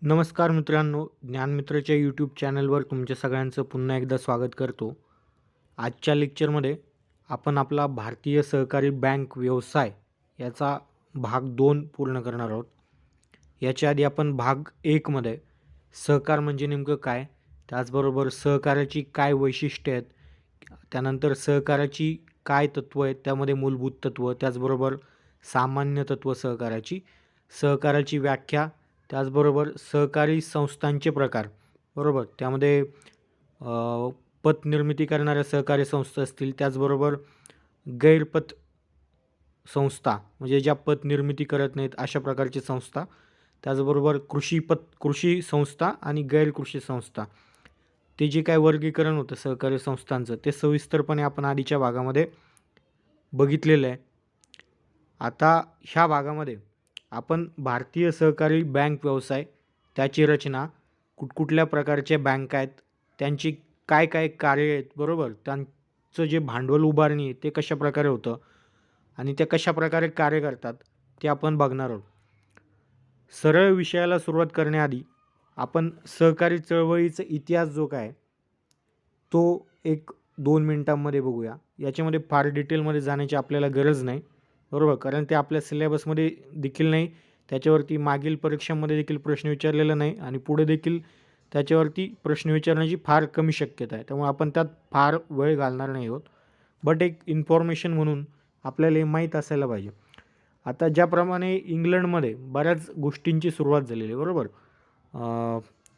नमस्कार मित्रांनो, ज्ञानमित्रच्या यूट्यूब चॅनलवर तुमच्या सगळ्यांचं पुन्हा एकदा स्वागत करतो. आजच्या लेक्चरमध्ये आपण आपला भारतीय सहकारी बँक व्यवसाय याचा भाग 2 पूर्ण करणार आहोत. याच्या आधी आपण भाग 1 मध्ये सहकार म्हणजे नेमकं काय, त्याचबरोबर सहकार्याची काय वैशिष्ट्ये आहेत, त्यानंतर सहकाराची काय तत्त्व आहेत, त्यामध्ये मूलभूत तत्त्व, त्याचबरोबर सामान्य तत्त्व सहकाराची, सहकाराची व्याख्या, त्याचबरोबर सहकारी संस्थांचे प्रकार, बरोबर. त्यामध्ये पत निर्मिती करणाऱ्या सहकारी संस्था असतील, त्याचबरोबर गैरपत संस्था म्हणजे ज्या पत निर्मिती करत नाहीत अशा प्रकारची संस्था, त्याचबरोबर कृषी संस्था आणि गैरकृषी संस्था. ते जे काय वर्गीकरण होतं सहकारी संस्थांचं ते सविस्तरपणे आपण आधीच्या भागामध्ये बघितलेलं आहे. आता ह्या भागामध्ये आपण भारतीय सहकारी बँक व्यवसाय, त्याची रचना, कुठकुठल्या प्रकारच्या बँका आहेत, त्यांची काय काय कार्य आहेत, बरोबर, त्यांचं जे भांडवल उभारणी आहे ते कशा प्रकारे होतं आणि ते कशा प्रकारे कार्य करतात ते आपण बघणार आहोत. सरळ विषयाला सुरुवात करण्याआधी आपण सहकारी चळवळीचा इतिहास जो काय तो 1-2 मिनिटांमध्ये बघूया. याच्यामध्ये फार डिटेलमध्ये जाण्याची आपल्याला गरज नाही, बरोबर, कारण ते आपल्या सिलेबसमध्ये देखील नाही, त्याच्यावरती मागील परीक्षांमध्ये देखील प्रश्न विचारलेला नाही आणि पुढे देखील त्याच्यावरती प्रश्न विचारण्याची फार कमी शक्यता आहे. त्यामुळे आपण त्यात फार वेळ घालणार नाही आहोत. बट एक इन्फॉर्मेशन म्हणून आपल्याला हे माहीत असायला पाहिजे. आता ज्याप्रमाणे इंग्लंडमध्ये बऱ्याच गोष्टींची सुरुवात झालेली आहे, बरोबर.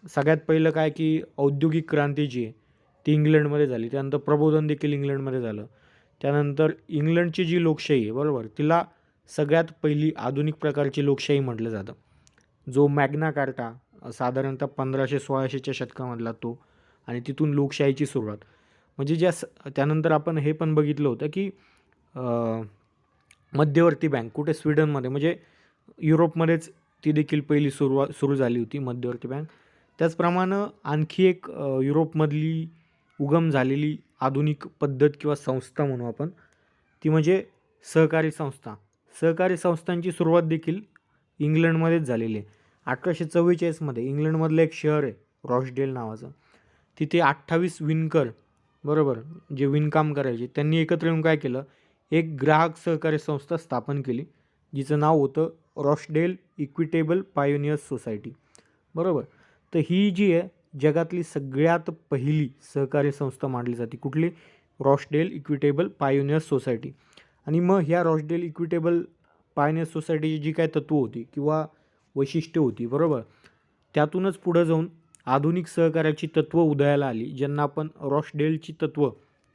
सगळ्यात पहिलं काय की औद्योगिक क्रांती जी आहे ती इंग्लंडमध्ये झाली. त्यानंतर प्रबोधन देखील इंग्लंडमध्ये झालं. त्यानंतर इंग्लंडची जी लोकशाही आहे, बरोबर, तिला सगळ्यात पहिली आधुनिक प्रकारची लोकशाही म्हटलं जातं. जो मॅग्ना कार्टा साधारणतः 1500-1600च्या शतकामधला तो, आणि तिथून लोकशाहीची सुरुवात. म्हणजे त्यानंतर आपण हे पण बघितलं होतं की मध्यवर्ती बँक कुठे स्वीडनमध्ये, म्हणजे युरोपमध्येच ती देखील पहिली सुरू झाली होती मध्यवर्ती बँक. त्याचप्रमाणे आणखी एक युरोपमधली उगम झालेली आधुनिक पद्धत किंवा संस्था म्हणू आपण, ती म्हणजे सहकारी संस्था. सहकारी संस्थांची सुरुवात देखील इंग्लंडमध्येच झालेली आहे. 1844मध्ये इंग्लंडमधलं एक शहर आहे रॉचडेल नावाचं, तिथे 28 विणकर, बरोबर, जे विणकाम करायचे, त्यांनी एकत्र येऊन काय केलं, एक ग्राहक सहकारी संस्था स्थापन केली, जिचं नाव होतं रॉचडेल इक्विटेबल पायोनियर्स सोसायटी, बरोबर. तर ही जी आहे जगातली सगळ्यात पहिली सहकारी संस्था मानली जाते. कुठली? Rochdale equitable pioneers society. आणि मग ह्या रॉचडेल इक्विटेबल पायोनियर्स सोसायटीची जी काय तत्त्व होती किंवा वैशिष्ट्य होती, बरोबर, त्यातूनच पुढं जाऊन आधुनिक सहकार्याची तत्त्व उदयाला आली, ज्यांना आपण रॉचडेलची तत्त्व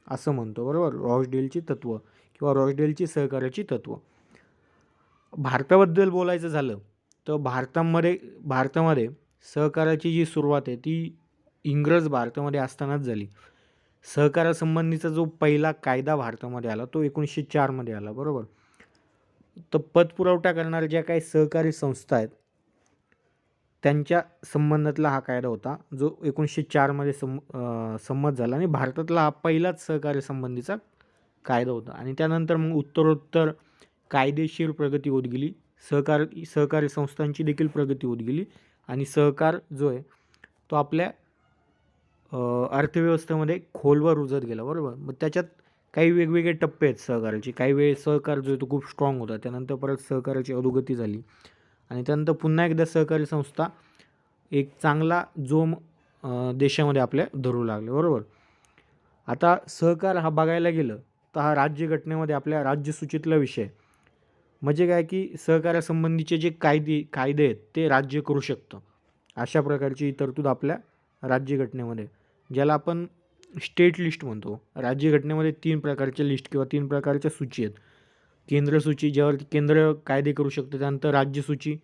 असं म्हणतो, बरोबर. रॉचडेलची तत्त्व किंवा रॉचडेलची सहकार्याची तत्त्व. भारताबद्दल बोलायचं झालं तर भारतामध्ये सहकाराची जी सुरुवात आहे ती इंग्रज भारतामध्ये असतानाच झाली. सहकारासंबंधीचा जो पहिला कायदा भारतामध्ये आला तो 1904मध्ये आला, बरोबर. तर पतपुरवठा करणाऱ्या ज्या काही सहकारी संस्था आहेत त्यांच्या संबंधातला हा कायदा होता, जो 1904मध्ये संमत झाला आणि भारतातला हा पहिलाच सहकारी संबंधीचा कायदा होता. आणि त्यानंतर मग उत्तरोत्तर कायदेशीर प्रगती होत गेली, सहकारी संस्थांची देखील प्रगती होत गेली आणि सहकार जो आहे तो आपल्या अर्थव्यवस्थेमध्ये खोलवर रुजत गेला, बरोबर. मग त्याच्यात काही वेगवेगळे टप्पे आहेत सहकाराचे. काही वेळेस सहकार जो आहे तो खूप स्ट्रॉंग होता, त्यानंतर परत सहकाराची अधोगती झाली आणि त्यानंतर पुन्हा एकदा सहकारी संस्था एक चांगला जोम देशामध्ये आपल्या धरू लागले, बरोबर. आता सहकार हा बघायला गेलं तर हा राज्यघटनेमध्ये आपल्या राज्यसूचीतला विषय. म्हणजे काय की सहकारासंबंधीचे जे कायदे आहेत ते राज्य करू शकतं, अशा प्रकारची तरतूद आपल्या राज्यघटनेमध्ये, ज्याला आपण स्टेट लिस्ट म्हणतो. राज्यघटनेमध्ये 3 प्रकारच्या लिस्ट किंवा 3 प्रकारच्या सूची आहेत. केंद्र सूची, ज्यावरती केंद्र कायदे करू शकतं, त्यानंतर राज्य सूची,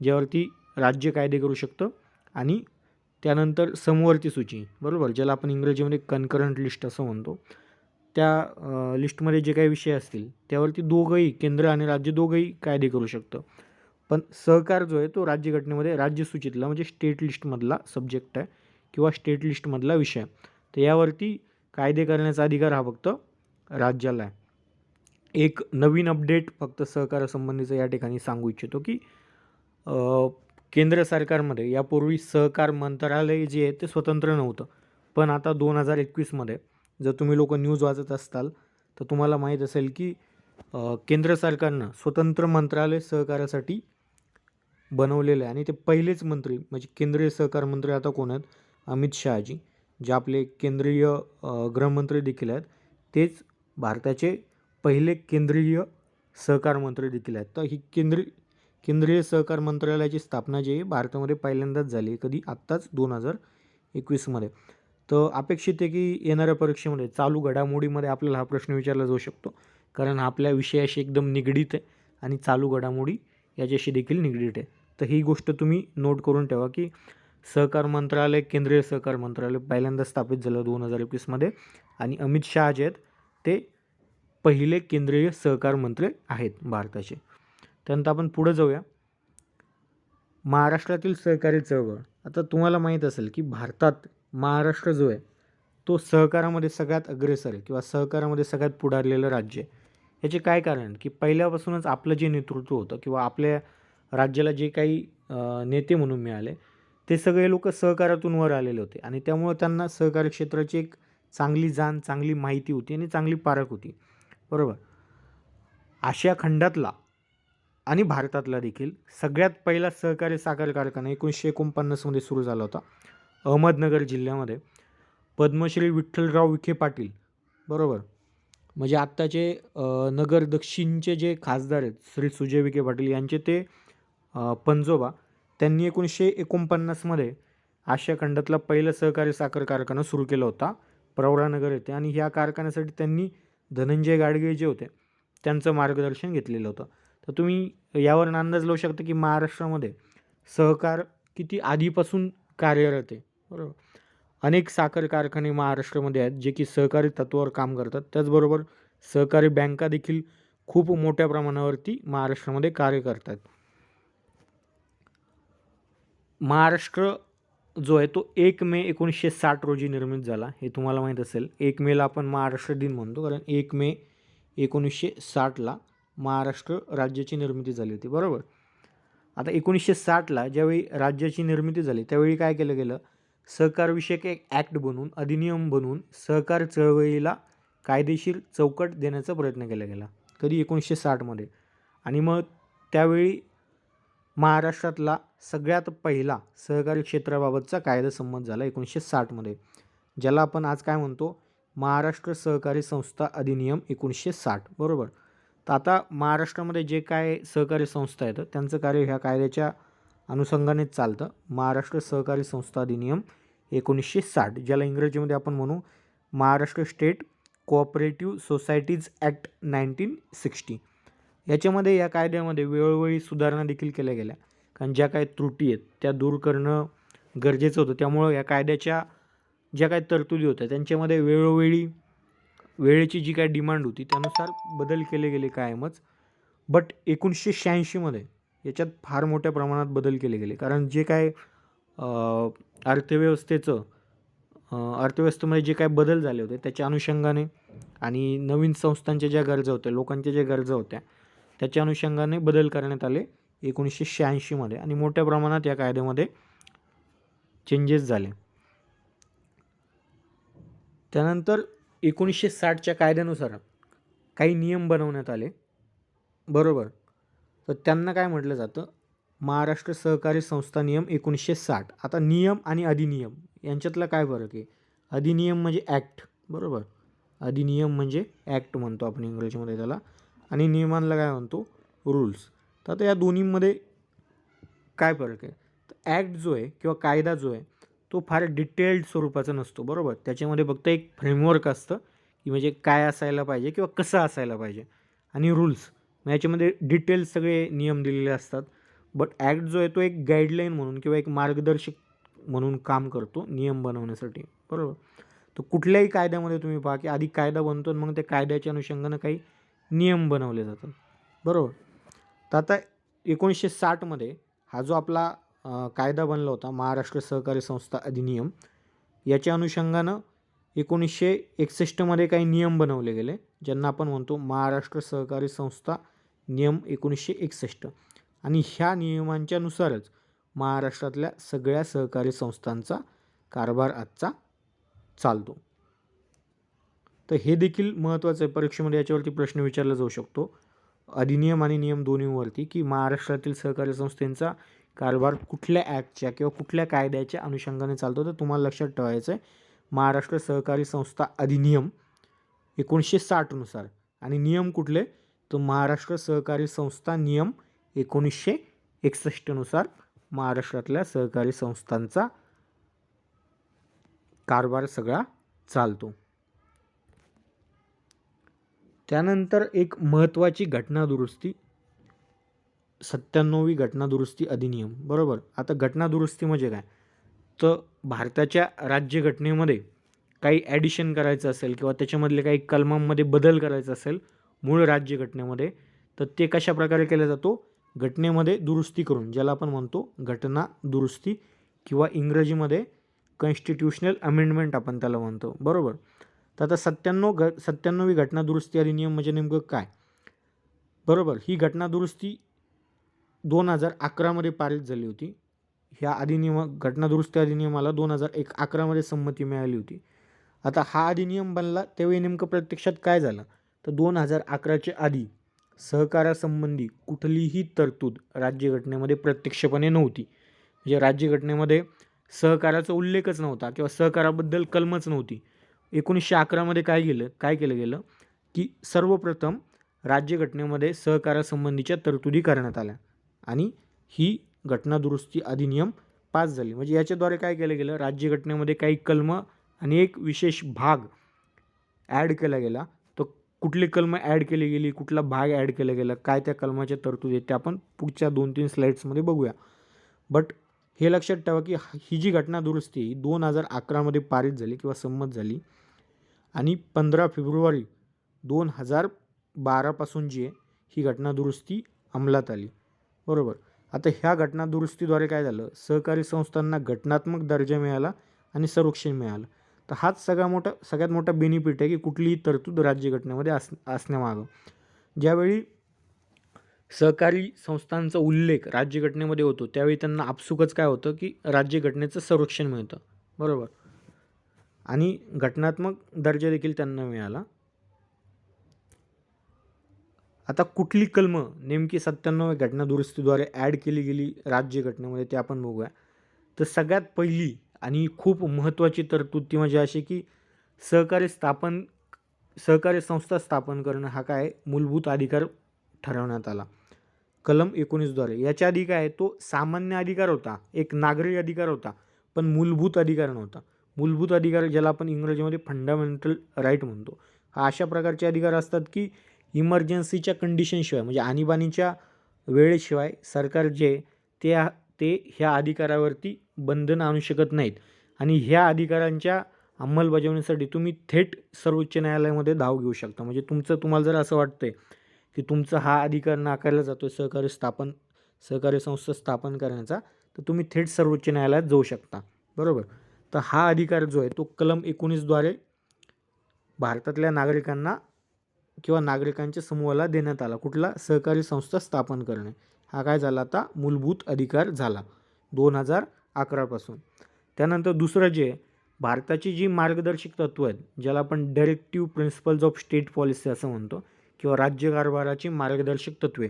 ज्यावरती राज्य कायदे करू शकतं, आणि त्यानंतर समवर्ती सूची, बरोबर, ज्याला आपण इंग्रजीमध्ये कन्करंट लिस्ट असं म्हणतो. त्या लिस्टमध्ये जे काही विषय असतील त्यावरती दोघंही, केंद्र आणि राज्य दोघंही कायदे करू शकतं. पण सहकार जो आहे तो राज्यघटनेमध्ये राज्यसूचीतला म्हणजे स्टेट लिस्टमधला सब्जेक्ट आहे किंवा स्टेट लिस्टमधला विषय. तर यावरती कायदे करण्याचा अधिकार हा फक्त राज्याला आहे. एक नवीन अपडेट फक्त सहकारासंबंधीचं या ठिकाणी सांगू इच्छितो की केंद्र सरकारमध्ये यापूर्वी सहकार मंत्रालय जे आहे ते स्वतंत्र नव्हतं. पण आता 2021मध्ये जर तुम्ही लोक न्यूज वाचत असताल तर तुम्हाला माहीत असेल की केंद्र सरकारनं स्वतंत्र मंत्रालय सहकारासाठी बनवलेलं आहे आणि ते पहिलेच मंत्री म्हणजे केंद्रीय सहकार मंत्री आता कोण आहेत? अमित शहाजी, जे आपले केंद्रीय गृहमंत्री देखील आहेत. तेच भारताचे पहिले केंद्रीय सहकार मंत्री देखील आहेत. तर ही केंद्रीय सहकार मंत्रालयाची स्थापना जी आहे भारतामध्ये पहिल्यांदाच झाली आहे. कधी? आत्ताच 2021मध्ये. तर अपेक्षित आहे की येणाऱ्या परीक्षेमध्ये चालू घडामोडीमध्ये आपल्याला हा प्रश्न विचारला जाऊ शकतो, कारण हा आपल्या विषयाशी एकदम निगडीत आहे आणि चालू घडामोडी याच्याशी देखील निगडीत आहे. तर ही गोष्ट तुम्ही नोट करून ठेवा की सहकार मंत्रालय, केंद्रीय सहकार मंत्रालय पहिल्यांदा स्थापित झालं 2021मध्ये आणि अमित शहा जे आहेत ते पहिले केंद्रीय सहकार मंत्री आहेत भारताचे. त्यानंतर आपण पुढे जाऊया. महाराष्ट्रातील सहकारी चळवळ. आता तुम्हाला माहीत असेल की भारतात महाराष्ट्र जो आहे तो सहकारामध्ये सगळ्यात अग्रेसर आहे किंवा सहकारामध्ये सगळ्यात पुढारलेलं राज्य आहे. याचे काय कारण की पहिल्यापासूनच आपलं जे नेतृत्व होतं किंवा आपल्या राज्याला जे काही नेते म्हणून मिळाले ते सगळे लोक सहकारातून वर आलेले होते आणि त्यामुळे त्यांना सहकारी क्षेत्राची एक चांगली जाण, चांगली माहिती होती आणि चांगली पारख होती. बरोबर. आशिया खंडातला आणि भारतातला देखील सगळ्यात पहिला सहकारी साखर कारखाना 1949मध्ये सुरू झाला होता अहमदनगर जिल्ह्यामध्ये. पद्मश्री विठ्ठलराव विखे पाटील, बरोबर, म्हणजे आत्ताचे नगर दक्षिणचे जे खासदार आहेत श्री सुजय विखे पाटील यांचे ते पंजोबा, त्यांनी 1949मध्ये आशिया खंडातला पहिला सहकारी साखर कारखाना सुरू केला होता प्रवरानगर येथे आणि ह्या कारखान्यासाठी त्यांनी धनंजय गाडगीळ जे होते त्यांचं मार्गदर्शन घेतलेलं होतं. तर तुम्ही यावरून अंदाज लावू शकता की महाराष्ट्रामध्ये सहकार किती आधीपासून कार्यरत आहे. बरोबर. अनेक साखर कारखाने महाराष्ट्रामध्ये आहेत जे की सहकारी तत्त्वावर काम करतात. त्याचबरोबर सहकारी बँका देखील खूप मोठ्या प्रमाणावरती महाराष्ट्रामध्ये कार्य करतात. महाराष्ट्र जो आहे तो 1 मे 1960 रोजी निर्मित झाला. हे तुम्हाला माहीत असेल. 1 मेला आपण महाराष्ट्र दिन म्हणतो कारण 1 मे 1960ला महाराष्ट्र राज्याची निर्मिती झाली होती. बरोबर. आता 1960ला ज्यावेळी राज्याची निर्मिती झाली त्यावेळी काय केलं गेलं, सहकारविषयक एक ॲक्ट बनवून, अधिनियम बनवून सहकार चळवळीला कायदेशीर चौकट देण्याचा प्रयत्न केला गेला. कधी? 1960मध्ये. आणि मग त्यावेळी महाराष्ट्रातला सगळ्यात पहिला सहकारी क्षेत्राबाबतचा कायदा संमत झाला 1960मध्ये, ज्याला आपण आज काय म्हणतो? महाराष्ट्र सहकारी संस्था अधिनियम 1960. बरोबर. तर आता महाराष्ट्रामध्ये जे काय सहकारी संस्था आहेत त्यांचं कार्य ह्या कायद्याच्या अनुषंगानेच चालतं. महाराष्ट्र सहकारी संस्था अधिनियम 1960, ज्याला इंग्रजीमध्ये आपण म्हणू Maharashtra state cooperative societies act 1960. याच्यामध्ये या कायद्यामध्ये वेळोवेळी सुधारणा देखील केल्या गेल्या, कारण ज्या काही त्रुटी आहेत त्या दूर करणं गरजेचं होतं. त्यामुळं या कायद्याच्या ज्या काही तरतुदी होत्या त्यांच्यामध्ये वेळोवेळी वेळेची जी काही डिमांड होती त्यानुसार बदल केले गेले कायमच. बट 1986मध्ये याच्यात फार मोठ्या प्रमाणात बदल केले गेले, कारण जे काय अर्थव्यवस्थेमध्ये जे काय बदल झाले होते त्याच्या अनुषंगाने आणि नवीन संस्थांच्या ज्या गरजा होत्या, लोकांच्या ज्या गरजा होत्या त्याच्या अनुषंगाने बदल करण्यात आले 1986मध्ये आणि मोठ्या प्रमाणात या कायद्यामध्ये चेंजेस झाले. त्यानंतर 1960च्या कायद्यानुसार काही नियम बनवण्यात आले. बरोबर. तर त्यांना काय म्हटलं जातं? महाराष्ट्र सहकारी संस्था नियम 1960. आता नियम आणि अधिनियम यांच्यातला काय फरक आहे? अधिनियम म्हणजे ॲक्ट. बरोबर. अधिनियम म्हणजे ॲक्ट म्हणतो आपण इंग्रजीमध्ये त्याला, आणि नियमांना काय म्हणतो? रूल्स. तर आता या दोन्हीमध्ये काय फरक आहे? तर ॲक्ट जो आहे किंवा कायदा जो आहे तो फार डिटेल्ड स्वरूपाचा नसतो. बरोबर. त्याच्यामध्ये फक्त एक फ्रेमवर्क असतं की म्हणजे काय असायला पाहिजे किंवा कसं असायला पाहिजे, आणि रूल्स याच्यामध्ये डिटेल्स सगळे नियम दिलेले असतात. बट ॲक्ट जो आहे तो एक गाईडलाईन म्हणून किंवा एक मार्गदर्शक म्हणून काम करतो नियम बनवण्यासाठी. बरोबर. तर कुठल्याही कायद्यामध्ये तुम्ही पहा की आधी कायदा बनतो आणि मग त्या कायद्याच्या अनुषंगानं काही नियम बनवले जातात. बरोबर. तर आता 1960मध्ये हा जो आपला कायदा बनला होता महाराष्ट्र सहकारी संस्था अधिनियम, याच्या अनुषंगानं 1961मध्ये काही नियम बनवले गेले ज्यांना आपण म्हणतो महाराष्ट्र सहकारी संस्था नियम 1961. आणि ह्या नियमांच्या नुसारच महाराष्ट्रातल्या सगळ्या सहकारी संस्थांचा कारभार आजचा चालतो. तर हे देखील महत्त्वाचं आहे, परीक्षेमध्ये याच्यावरती प्रश्न विचारला जाऊ शकतो अधिनियम आणि नियम दोन्हीवरती, की महाराष्ट्रातील सहकारी संस्थेचा कारभार कुठल्या ॲक्टच्या किंवा कुठल्या कायद्याच्या अनुषंगाने चालतो. तर तुम्हाला लक्षात ठेवायचं आहे महाराष्ट्र सहकारी संस्था अधिनियम 1960 नुसार, आणि नियम कुठले, तर महाराष्ट्र सहकारी संस्था नियम 1961 नुसार महाराष्ट्रातल्या सहकारी संस्थांचा कारभार सगळा चालतो. त्यानंतर एक महत्त्वाची घटना दुरुस्ती, 97वी घटना दुरुस्ती अधिनियम. बरोबर. आता घटना दुरुस्ती म्हणजे काय, तर भारताच्या राज्यघटनेमध्ये काही ॲडिशन करायचं असेल किंवा त्याच्यामधले काही कलमांमध्ये बदल करायचा असेल मूळ राज्यघटनेमध्ये, तर ते कशा प्रकारे केला जातो, घटनेमध्ये दुरुस्ती करून, ज्याला आपण म्हणतो घटना दुरुस्ती किंवा इंग्रजीमध्ये कॉन्स्टिट्यूशनल अमेंडमेंट आपण त्याला म्हणतो. बरोबर. तर आता 97वी घटना दुरुस्ती अधिनियम म्हणजे नेमकं काय. बरोबर. ही घटना दुरुस्ती 2011 मध्ये पारित झाली होती. ह्या घटना दुरुस्ती अधिनियमाला 2011 मध्ये संमती मिळाली होती. आता हा अधिनियम बनला त्यावेळी नेमकं प्रत्यक्षात काय झालं, तर 2011च्या आधी सहकारासंबंधी कुठलीही तरतूद राज्यघटनेमध्ये प्रत्यक्षपणे नव्हती. म्हणजे राज्यघटनेमध्ये सहकाराचा उल्लेखच नव्हता किंवा सहकाराबद्दल कलमच नव्हती. 1911 मध्ये काय केलं गेलं की सर्वप्रथम राज्यघटनेमध्ये सहकारासंबंधीच्या तरतुदी करण्यात आल्या आणि ही घटना दुरुस्ती अधिनियम पास झाली. म्हणजे याच्याद्वारे काय केलं गेलं, राज्यघटनेमध्ये काही कलम आणि एक विशेष भाग ॲड केला गेला. तो कुठली कलमं ॲड केली गेली, कुठला भाग ॲड केला गेला, काय त्या कलमाच्या तरतुदी आहेत ते आपण पुढच्या 2-3 स्लाईड्समध्ये बघूया. बट हे लक्षात ठेवा की ही जी घटना दुरुस्ती 2011 मध्ये पारित झाली किंवा संमत झाली आणि 15 फेब्रुवारी 2012 पासून जी आहे ही घटना दुरुस्ती अंमलात आली. बरोबर. आता ह्या घटना दुरुस्तीद्वारे काय झालं, सहकारी संस्थांना घटनात्मक दर्जा मिळाला आणि संरक्षण मिळालं. तर हाच सगळ्यात मोठा बेनिफिट आहे की कुठलीही तरतूद राज्यघटनेमध्ये असण्यामागं. ज्यावेळी सहकारी संस्थांचा उल्लेख राज्यघटनेमध्ये होतो त्यावेळी त्यांना आपसुकच काय होतं की राज्यघटनेचं संरक्षण मिळतं. बरोबर. आणि घटनात्मक दर्जा देखील त्यांना मिळाला. आता कुठली कलमं नेमकी 97व्या घटना दुरुस्तीद्वारे ॲड केली गेली राज्यघटनेमध्ये ते आपण बघूया. तर सगळ्यात पहिली आणि खूप महत्त्वाची तरतूद ती म्हणजे अशी की सहकारी संस्था स्थापन करणं हा काय मूलभूत अधिकार ठरवण्यात आला कलम 19द्वारे. याच्या आधी काय, तो सामान्य अधिकार होता, एक नागरी अधिकार होता, पण मूलभूत अधिकार नव्हता. मूलभूत अधिकार ज्याला आपण इंग्रजीमध्ये फंडामेंटल राईट म्हणतो, हा अशा प्रकारचे अधिकार असतात की इमर्जन्सीच्या कंडिशनशिवाय म्हणजे आणीबाणीच्या वेळेशिवाय सरकार जे ते ह्या अधिकारावरती बंधन आणू शकत नाहीत आणि ह्या अधिकारांच्या अंमलबजावणीसाठी तुम्ही थेट सर्वोच्च न्यायालयामध्ये धाव घेऊ शकता. म्हणजे तुम्हाला जर असं वाटतंय की तुमचा हा अधिकार नाकारला जातो सहकारी संस्था स्थापन करण्याचा, तर तुम्ही थेट सर्वोच्च न्यायालयात जाऊ शकता. बरोबर. तर हा अधिकार जो आहे तो कलम 19द्वारे भारतातल्या नागरिकांना किंवा नागरिकांच्या समूहाला देण्यात आला. कुठला, सहकारी संस्था स्थापन करणे. हा काय झाला, आता मूलभूत अधिकार झाला 2011 पासून. त्यानंतर दुसरं जे भारताची जी मार्गदर्शक तत्त्व आहेत, ज्याला आपण directive principles of state policy असं म्हणतो किंवा राज्य कारभाराची मार्गदर्शक तत्त्वे,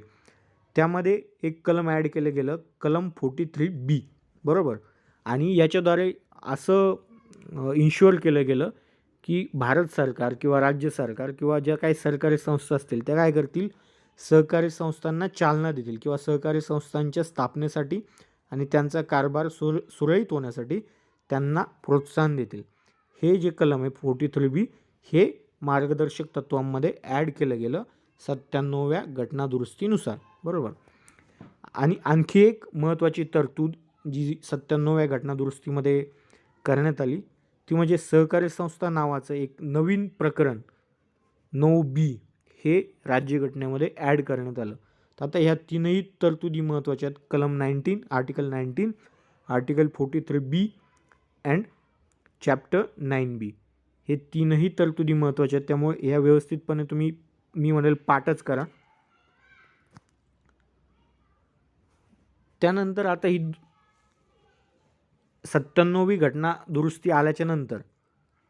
त्यामध्ये एक कलम ॲड केलं गेलं, कलम 43B. बरोबर. आणि याच्याद्वारे असं इन्श्युअर केलं गेलं की भारत सरकार किंवा राज्य सरकार किंवा ज्या काही सरकारी संस्था असतील त्या काय करतील, सहकारी संस्थांना चालना देतील किंवा सहकारी संस्थांच्या स्थापनेसाठी आणि त्यांचा कारभार सुरळीत होण्यासाठी त्यांना प्रोत्साहन देतील. हे जे कलम आहे 43B हे मार्गदर्शक तत्वांमध्ये ॲड केलं गेलं 97व्या घटना दुरुस्तीनुसार. बरोबर. आणि आणखी एक महत्त्वाची तरतूद जी 97व्या घटना दुरुस्तीमध्ये करण्यात आली ती म्हणजे सहकारी संस्था नावाचं एक नवीन प्रकरण 9B हे राज्यघटनेमध्ये ॲड करण्यात आलं. तर आता ह्या तीनही तरतुदी महत्त्वाच्या आहेत. कलम 19, article 19, article 43B and chapter 9B हे तीनही तरतुदी महत्त्वाच्या आहेत. त्यामुळे ह्या व्यवस्थितपणे मी म्हणेल पाठच करा. त्यानंतर आता ही 97वी घटना दुरुस्ती आल्याच्या नंतर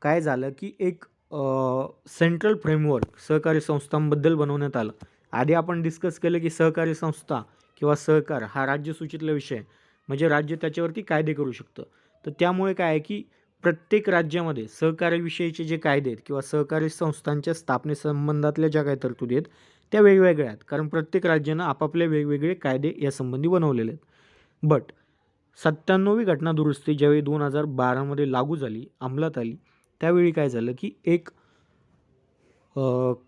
काय झालं की एक सेंट्रल फ्रेमवर्क सहकारी संस्थांबद्दल बनवण्यात आलं. आधी आपण डिस्कस केलं की सहकारी संस्था किंवा सहकार हा राज्यसूचीतला विषय आहे, म्हणजे राज्य त्याच्यावरती कायदे करू शकतं. तर त्यामुळे काय आहे की प्रत्येक राज्यामध्ये सहकार्याविषयीचे जे कायदे आहेत किंवा सहकारी संस्थांच्या स्थापनेसंबंधातल्या ज्या काही तरतुदी आहेत त्या वेगवेगळ्या आहेत, कारण प्रत्येक राज्यानं आपापले वेगवेगळे कायदे यासंबंधी बनवलेले आहेत. बट 97वी घटना दुरुस्ती ज्यावेळी 2012मध्ये लागू झाली, अंमलात आली, त्यावेळी काय झालं की एक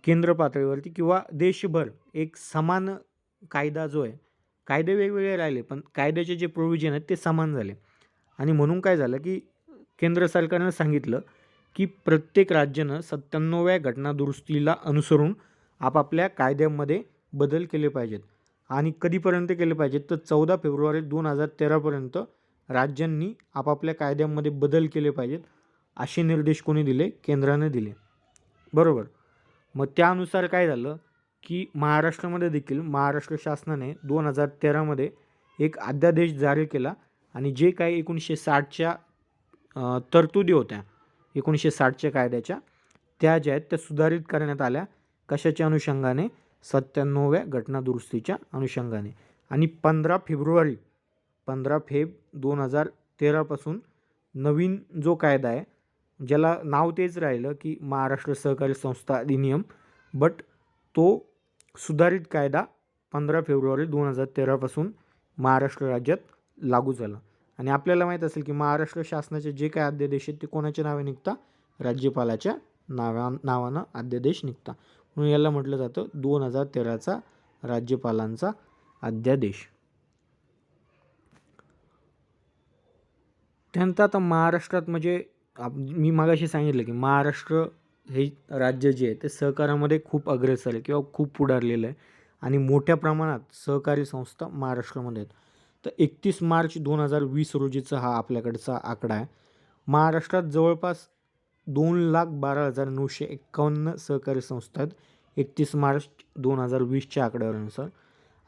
केंद्र पातळीवरती किंवा देशभर एक समान कायदा जो आहे, कायदे वेगवेगळे राहिले पण कायद्याचे जे प्रोव्हिजन आहेत ते समान झाले. आणि म्हणून काय झालं की केंद्र सरकारनं सांगितलं की प्रत्येक राज्यानं 97व्या घटना दुरुस्तीला अनुसरून आपापल्या कायद्यामध्ये बदल केले पाहिजेत. आणि कधीपर्यंत केले पाहिजेत तर 14 फेब्रुवारी 2013पर्यंत राज्यांनी आपापल्या कायद्यांमध्ये बदल केले पाहिजेत, असे निर्देश कोणी दिले? केंद्राने दिले. बरोबर. मग त्यानुसार काय झालं की महाराष्ट्रामध्ये देखील महाराष्ट्र शासनाने 2013मध्ये एक अध्यादेश जारी केला आणि जे काही 1960च्या तरतुदी होत्या 1960च्या कायद्याच्या, त्या ज्या आहेत त्या सुधारित करण्यात आल्या. कशाच्या अनुषंगाने? 97व्या घटना दुरुस्तीच्या अनुषंगाने. आणि 15 फेब 2013पासून नवीन जो कायदा आहे, ज्याला नाव तेच राहिलं की महाराष्ट्र सहकारी संस्था अधिनियम, बट तो सुधारित कायदा 15 फेब्रुवारी 2013पासून महाराष्ट्र राज्यात लागू झाला. आणि आपल्याला माहीत असेल की महाराष्ट्र शासनाचे जे काही अध्यादेश आहेत ते कोणाच्या नावे निघता? राज्यपालाच्या नावानं अध्यादेश निघता. म्हणून याला म्हटलं जातं 2013चा राज्यपालांचा अध्यादेश. त्यानंतर आता महाराष्ट्रात म्हणजे मी मागाशी सांगितलं की महाराष्ट्र हे राज्य जे आहे ते सहकारामध्ये खूप अग्रेसर आहे किंवा खूप पुढारलेलं आहे आणि मोठ्या प्रमाणात सहकारी संस्था महाराष्ट्रामध्ये आहेत. तर 31 मार्च 2020 रोजीचा हा आपल्याकडचा आकडा आहे. महाराष्ट्रात जवळपास 2,12,951 सहकारी संस्था आहेत 31 मार्च 2020च्या आकड्यानुसार.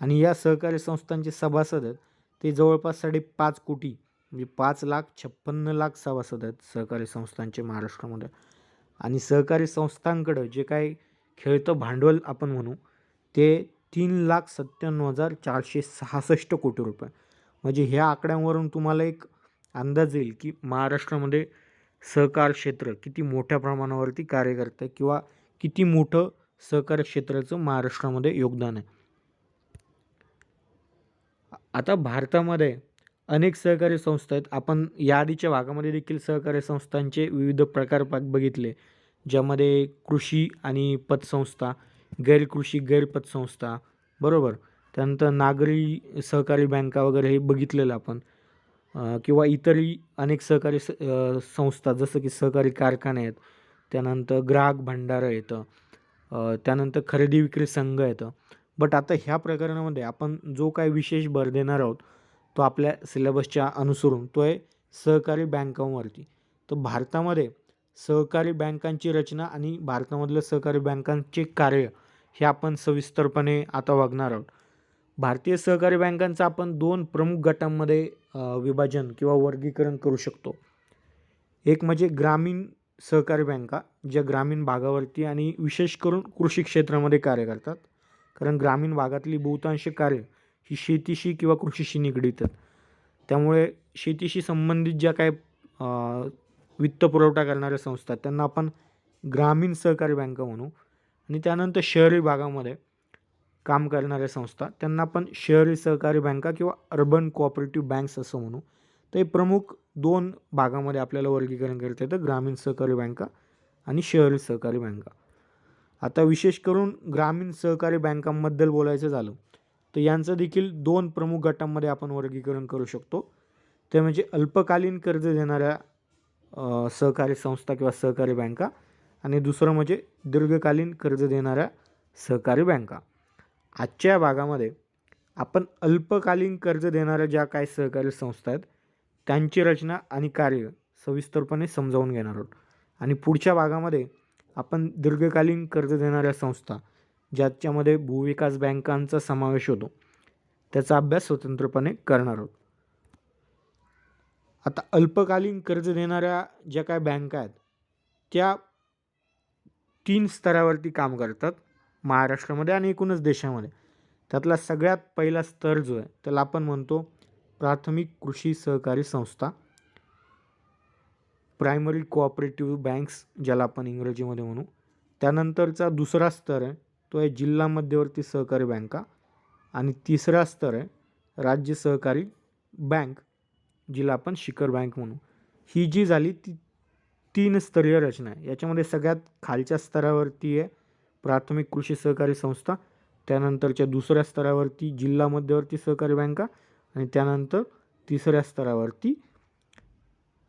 आणि या सहकारी संस्थांचे सभासद आहेत ते जवळपास 5.5 कोटी, म्हणजे 5,56,00,000 सभासद आहेत सहकारी संस्थांचे महाराष्ट्रामध्ये. आणि सहकारी संस्थांकडं जे काही खेळतं भांडवल आपण म्हणू ते 3,97,466 कोटी रुपये. म्हणजे ह्या आकड्यांवरून तुम्हाला एक अंदाज येईल की महाराष्ट्रामध्ये सहकार क्षेत्र किती मोठ्या प्रमाणावरती कार्य करतं आहे किंवा किती मोठं सहकार क्षेत्राचं महाराष्ट्रामध्ये योगदान आहे. आता भारतामध्ये अनेक सहकारी संस्था आहेत. आपण या आधीच्या भागामध्ये देखील सहकारी संस्थांचे विविध प्रकार बघितले, ज्यामध्ये कृषी आणि पतसंस्था, गैरकृषी गैरपतसंस्था, बरोबर. त्यानंतर नागरी सहकारी बँका वगैरे हे बघितलेलं आपण, किंवा इतरही अनेक सहकारी संस्था जसं की सहकारी कारखाने आहेत, त्यानंतर ग्राहक भंडारं येतं, त्यानंतर खरेदी विक्री संघ येतं. बट आता ह्या प्रकरणामध्ये आपण जो काही विशेष भर देणार आहोत तो आपल्या सिलेबसच्या अनुसरून तो आहे सहकारी बँकांवरती. तर भारतामध्ये सहकारी बँकांची रचना आणि भारतामधल्या सहकारी बँकांचे कार्य हे आपण सविस्तरपणे आता बघणार आहोत. भारतीय सहकारी बँकांचं आपण 2 प्रमुख गटांमध्ये विभाजन किंवा वर्गीकरण करू शकतो. एक म्हणजे ग्रामीण सहकारी बँका, ज्या ग्रामीण भागावरती आणि विशेष करून कृषी क्षेत्रामध्ये कार्य करतात, कारण ग्रामीण भागातली बहुतांश कार्य ही शेतीशी किंवा कृषीशी निगडीत आहेत. त्यामुळे शेतीशी संबंधित ज्या काही वित्त पुरवठा करणाऱ्या संस्था आहेत त्यांना आपण ग्रामीण सहकारी बँका म्हणू. आणि त्यानंतर शहरी भागामध्ये काम करणाऱ्या संस्था त्यांना आपण शहरी सहकारी बँका किंवा अर्बन कोऑपरेटिव्ह बँक्स असं म्हणू. तर हे प्रमुख 2 भागामध्ये आपल्याला वर्गीकरण करता येतं, ग्रामीण सहकारी बँका आणि शहरी सहकारी बँका. आता विशेष करून ग्रामीण सहकारी बँकांबद्दल बोलायचं झालं तर यांचं देखील 2 प्रमुख गटांमध्ये आपण वर्गीकरण करू शकतो. ते म्हणजे अल्पकालीन कर्ज देणाऱ्या सहकारी संस्था किंवा सहकारी बँका, आणि दुसरं म्हणजे दीर्घकालीन कर्ज देणाऱ्या सहकारी बँका. आजच्या भागामध्ये आपण अल्पकालीन कर्ज देणाऱ्या ज्या काही सहकारी संस्था आहेत त्यांची रचना आणि कार्य सविस्तरपणे समजावून घेणार आहोत. आणि पुढच्या भागामध्ये आपण दीर्घकालीन कर्ज देणाऱ्या संस्था ज्याच्यामध्ये भूविकास बँकांचा समावेश होतो त्याचा अभ्यास स्वतंत्रपणे करणार आहोत. आता अल्पकालीन कर्ज देणाऱ्या ज्या काय बँका आहेत त्या 3 स्तरावरती काम करतात महाराष्ट्रामध्ये आणि एकूणच देशामध्ये. त्यातला सगळ्यात पहिला स्तर जो आहे त्याला आपण म्हणतो प्राथमिक कृषी सहकारी संस्था, प्रायमरी कोऑपरेटिव्ह बँक्स ज्याला आपण इंग्रजीमध्ये म्हणू. त्यानंतरचा दुसरा स्तर आहे तो आहे जिल्हा मध्यवर्ती सहकारी बँका आणि तिसरा स्तर आहे राज्य सहकारी बँक जिला आपण शिखर बँक म्हणू. ही जी झाली ती 3 स्तरीय रचना आहे. याच्यामध्ये सगळ्यात खालच्या स्तरावरती आहे प्राथमिक कृषी सहकारी संस्था, त्यानंतरच्या दुसऱ्या स्तरावरती जिल्हा मध्यवर्ती सहकारी बँका आणि त्यानंतर तिसऱ्या स्तरावरती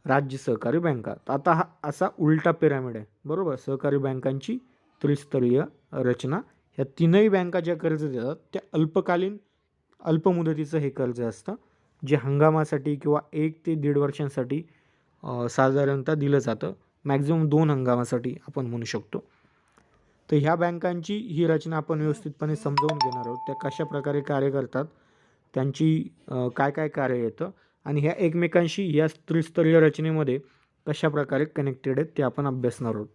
राज्य सहकारी बँका. आता हा असा उलटा पिरामिड आहे बरोबर. सहकारी बँकांची त्रिस्तरीय रचना. ह्या तीनही बँका ज्या कर्ज देतात त्या अल्पमुदतीचं हे कर्ज असतं जे हंगामासाठी किंवा 1 ते 1.5 वर्षांसाठी साधारणतः दिलं जातं. मॅक्झिमम 2 हंगामासाठी आपण म्हणू शकतो. तर ह्या बँकांची ही रचना आपण व्यवस्थितपणे समजावून घेणार आहोत. त्या कशा प्रकारे कार्य करतात, त्यांची काय काय कार्य येतं आणि ह्या एकमेकांशी या त्रिस्तरीय रचनेमध्ये कशा प्रकारे कनेक्टेड आहेत ते आपण अभ्यासणार आहोत.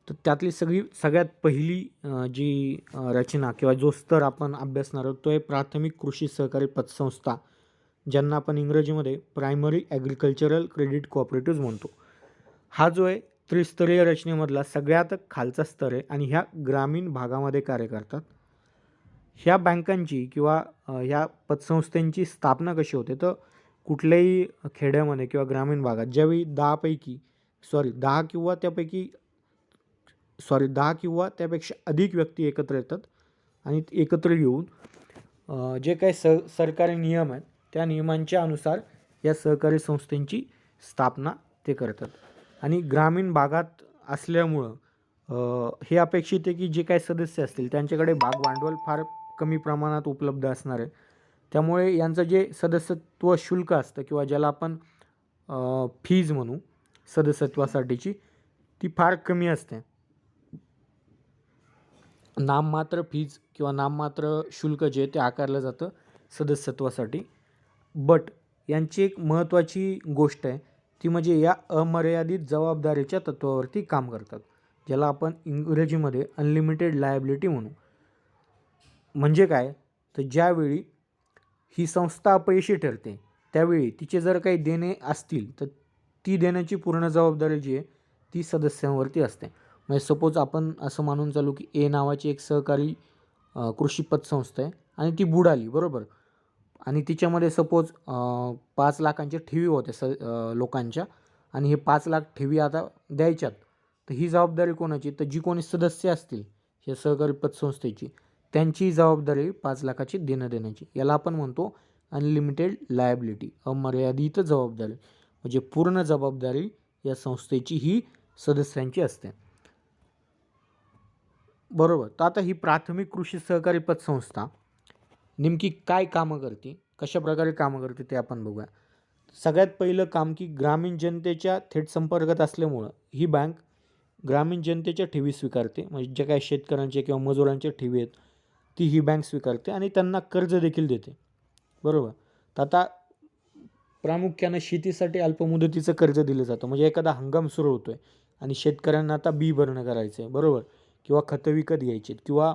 तर त्यातली सगळ्यात पहिली जी रचना किंवा जो स्तर आपण अभ्यासणार आहोत तो आहे प्राथमिक कृषी सहकारी पतसंस्था, ज्यांना आपण इंग्रजीमध्ये प्रायमरी ॲग्रिकल्चरल क्रेडिट कोऑपरेटिव्ह म्हणतो. हा जो आहे त्रिस्तरीय रचनेमधला सगळ्यात खालचा स्तर आहे आणि ह्या ग्रामीण भागामध्ये कार्य करतात. ह्या बँकांची किंवा ह्या पतसंस्थांची स्थापना कशी होते तर कुठल्याही खेड्यामध्ये किंवा ग्रामीण भागात ज्यावेळी 10 किंवा त्यापेक्षा अधिक व्यक्ती एकत्र येतात आणि एकत्र येऊन जे काही सरकारी नियम आहेत त्या नियमांच्या अनुसार या सहकारी संस्थांची स्थापना ते करतात. आणि ग्रामीण भागात असल्यामुळं हे अपेक्षित आहे की जे काही सदस्य असतील त्यांच्याकडे भागभांडवल फार कमी प्रमाणात उपलब्ध असणार आहे. त्यामुळे यांचं जे सदस्यत्व शुल्क असतं किंवा ज्याला आपण फीज म्हणू सदस्यत्वासाठीची ती फार कमी असते. नाममात्र फीज किंवा नाममात्र शुल्क जे ते आकारलं जातं सदस्यत्वासाठी. बट यांची एक महत्त्वाची गोष्ट आहे ती म्हणजे या अमर्यादित जबाबदारीच्या तत्त्वावरती काम करतात, ज्याला आपण इंग्रजीमध्ये अनलिमिटेड लायबिलिटी म्हणू. म्हणजे काय तर ज्यावेळी ही संस्था अपयशी ठरते त्यावेळी तिचे जर काही देणे असतील तर ती देण्याची पूर्ण जबाबदारी जी आहे ती सदस्यांवरती असते. म्हणजे सपोज आपण असं मानून चालू की ए नावाची एक सहकारी कृषी पतसंस्था आहे आणि ती बुडाली बरोबर. आणि तिच्यामध्ये सपोज 5 लाखांच्या ठेवी होत्या लोकांच्या आणि हे 5 लाख ठेवी आता द्यायच्यात. तर ही जबाबदारी कोणाची तर जी कोणी सदस्य असतील या सहकारी पतसंस्थेची त्यांची जबाबदारी 5 लाखाची देण्याची. याला आपण म्हणतो अनलिमिटेड लायबिलिटी, अमर्यादित जबाबदारी. म्हणजे पूर्ण जबाबदारी या संस्थेची ही सदस्यांची असते बरोबर. तर आता ही प्राथमिक कृषी सहकारी पतसंस्था नेमकी काय कामं करते, कशा प्रकारे कामं करते ते आपण बघूया. सगळ्यात पहिलं काम की ग्रामीण जनतेच्या थेट संपर्कात असल्यामुळं ही बँक ग्रामीण जनतेच्या ठेवी स्वीकारते. म्हणजे ज्या काही शेतकऱ्यांच्या किंवा मजुरांच्या ठेवी आहेत ती ही बँक स्वीकारते आणि त्यांना कर्ज देखील देते बरोबर. तर आता प्रामुख्यानं शेतीसाठी अल्पमुदतीचं कर्ज दिलं जातं. म्हणजे एखादा हंगाम सुरू होतो आहे आणि शेतकऱ्यांना आता बी भरणं करायचं आहे बरोबर, किंवा खतं विकत घ्यायची किंवा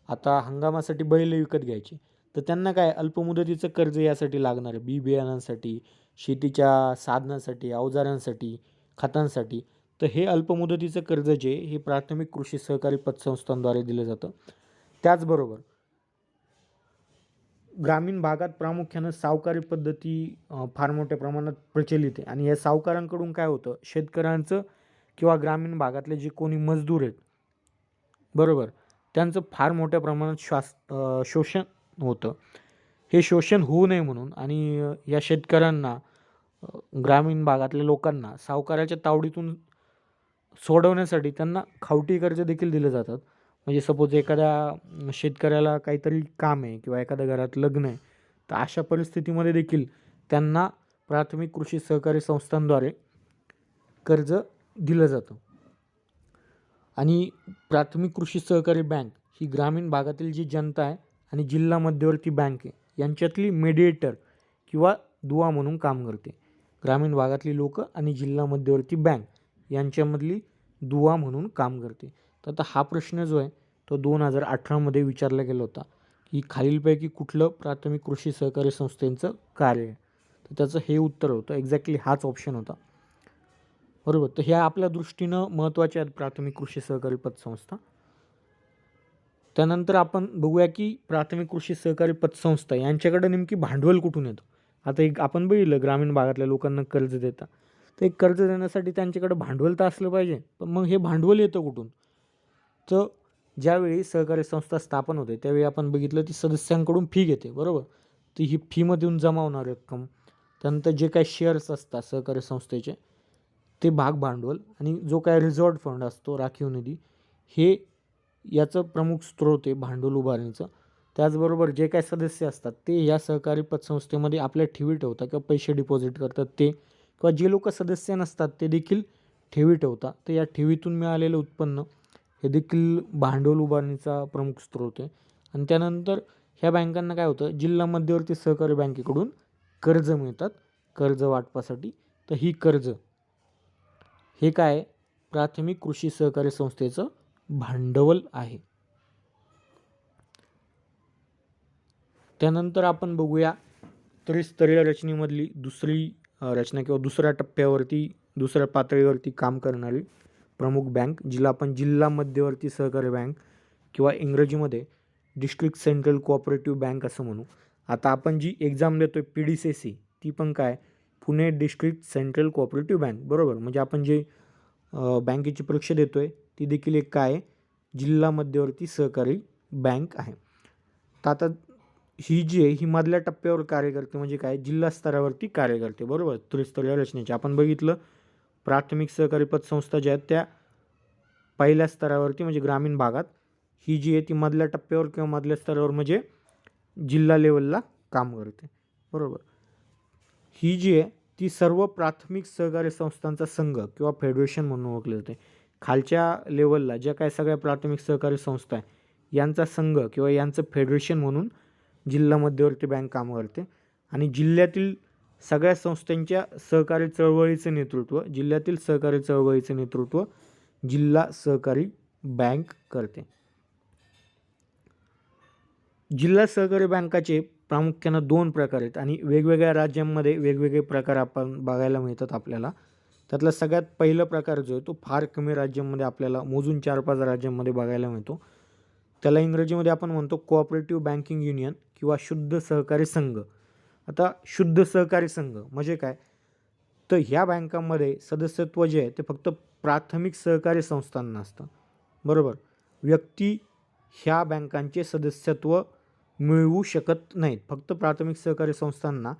आता हंगामासाठी बैल विकत घ्यायची. तर त्यांना काय अल्पमुदतीचं कर्ज यासाठी लागणार आहे, बी बियाणांसाठी, शेतीच्या साधनांसाठी, अवजारांसाठी, खतांसाठी. तर हे अल्पमुदतीचं कर्ज जे हे प्राथमिक कृषी सहकारी पतसंस्थांद्वारे दिलं जातं. त्याचबरोबर ग्रामीण भागात प्रामुख्यानं सावकारी पद्धती फार मोठ्या प्रमाणात प्रचलित आहे आणि या सावकारांकडून काय होतं शेतकऱ्यांचं किंवा ग्रामीण भागातले जे कोणी मजदूर आहेत बरोबर त्यांचं फार मोठ्या प्रमाणात शोषण होतं. हे शोषण होऊ नये म्हणून आणि या शेतकऱ्यांना ग्रामीण भागातल्या लोकांना सावकाराच्या तावडीतून सोडवण्यासाठी त्यांना खावटी कर्ज देखील दिले जातात. म्हणजे सपोज एखाद्या शेतकऱ्याला काहीतरी काम आहे किंवा एखाद्या घरात लग्न आहे तर अशा परिस्थितीमध्ये देखील त्यांना प्राथमिक कृषी सहकारी संस्थांद्वारे कर्ज दिलं जातं. आणि प्राथमिक कृषी सहकारी बँक ही ग्रामीण भागातील जी जनता आहे आणि जिल्हा मध्यवर्ती बँक आहे यांच्यातली मेडिएटर किंवा दुवा म्हणून काम करते. ग्रामीण भागातली लोक आणि जिल्हा मध्यवर्ती बँक यांच्यामधली दुवा म्हणून काम करते. तर आता हा प्रश्न जो आहे तो 2018मध्ये विचारला गेला होता की खालीलपैकी कुठलं प्राथमिक कृषी सहकारी संस्थेचं कार्य आहे. तर त्याचं हे उत्तर होतं, एक्झॅक्टली हाच ऑप्शन होता. बरोबर. तर ह्या आपल्या दृष्टीनं महत्त्वाच्या आहेत प्राथमिक कृषी सहकारी पतसंस्था. त्यानंतर आपण बघूया की प्राथमिक कृषी सहकारी पतसंस्था यांच्याकडे नेमकी भांडवल कुठून येतं. आता एक आपण बघितलं ग्रामीण भागातल्या लोकांना कर्ज देतात. तर एक कर्ज देण्यासाठी त्यांच्याकडे भांडवल तर असलं पाहिजे. पण मग हे भांडवल येतं कुठून? तर ज्यावेळी सहकारी संस्था स्थापन होते त्यावेळी आपण बघितलं ती सदस्यांकडून फी घेते. बरोबर. ती ही फीमधून जमा होणारी रक्कम, त्यानंतर जे काही शेअर्स असतात सहकारी संस्थेचे ते भाग भांडवल आणि जो काय रिझर्व्ड फंड असतो राखीव निधी, हे याचं प्रमुख स्रोत आहे भांडवल उभारणीचं. त्याचबरोबर जे काही सदस्य असतात ते या सहकारी पतसंस्थेमध्ये आपल्या ठेवी ठेवतात किंवा पैसे डिपॉझिट करतात ते, किंवा जे लोक सदस्य नसतात ते देखील ठेवी ठेवतात. तर या ठेवीतून मिळालेलं उत्पन्न हे देखील भांडवल उभारणीचा प्रमुख स्रोत आहे. आणि त्यानंतर ह्या बँकांना काय होतं, जिल्हा मध्यवर्ती सहकारी बँकेकडून कर्ज मिळतात कर्ज वाटपासाठी. तर ही कर्ज हे काय, प्राथमिक कृषी सहकारी संस्थेचं भांडवल आहे. त्यानंतर आपण बघूया त्रिस्तरीय रचनेमधली दुसरी रचना किंवा दुसऱ्या टप्प्यावरती दुसऱ्या पातळीवरती काम करणारी प्रमुख बँक, जिला आपण जिल्हा मध्यवर्ती सहकारी बँक किंवा इंग्रजीमध्ये डिस्ट्रिक्ट सेंट्रल कोऑपरेटिव्ह बँक असं म्हणू. आता आपण जी एक्झाम देतो आहे PDCC ती पण काय, Pune district central cooperative bank. बरोबर. म्हणजे आपण जे बँकेची परीक्षा देतो आहे ती देखील एक काय, जिल्हा मध्यवर्ती सहकारी बँक आहे. तर आता ही जी आहे ही मधल्या टप्प्यावर कार्य करते, म्हणजे काय, जिल्हा स्तरावरती कार्य करते. बरोबर. त्रिस्तरीय रचनेचे आपण बघितलं प्राथमिक सहकारी पतसंस्था ज्या आहेत त्या पहिल्या स्तरावरती म्हणजे ग्रामीण भागात, ही जी आहे ती मधल्या टप्प्यावर किंवा मधल्या स्तरावर म्हणजे जिल्हा लेवलला काम करते. बरोबर. ही जी आहे ती सर्व प्राथमिक सहकारी संस्थांचा संघ किंवा फेडरेशन म्हणून ओळखले जाते. खालच्या लेवलला ज्या काय सगळ्या प्राथमिक सहकारी संस्था आहे यांचा संघ किंवा यांचं फेडरेशन म्हणून जिल्हा मध्यवर्ती बँक काम करते. आणि जिल्ह्यातील सगळ्या संस्थांच्या सहकारी चळवळीचं नेतृत्व, जिल्ह्यातील सहकारी चळवळीचं नेतृत्व जिल्हा सहकारी बँक करते. जिल्हा सहकारी बँकाचे प्रामुख्यानं 2 प्रकार आहेत आणि वेगवेगळ्या राज्यांमध्ये वेगवेगळे प्रकार आपण बघायला मिळतात आपल्याला. त्यातला सगळ्यात पहिला प्रकार जो आहे तो फार कमी राज्यांमध्ये आपल्याला मोजून 4-5 राज्यांमध्ये बघायला मिळतो. त्याला इंग्रजीमध्ये आपण म्हणतो कोऑपरेटिव्ह बँकिंग युनियन किंवा शुद्ध सहकारी संघ. आता शुद्ध सहकारी संघ म्हणजे काय, तर ह्या बँकांमध्ये सदस्यत्व जे आहे ते फक्त प्राथमिक सहकारी संस्थांना असतं. बरोबर. व्यक्ती ह्या बँकांचे सदस्यत्व मिळवू शकत नाहीत. फक्त प्राथमिक सहकारी संस्थांना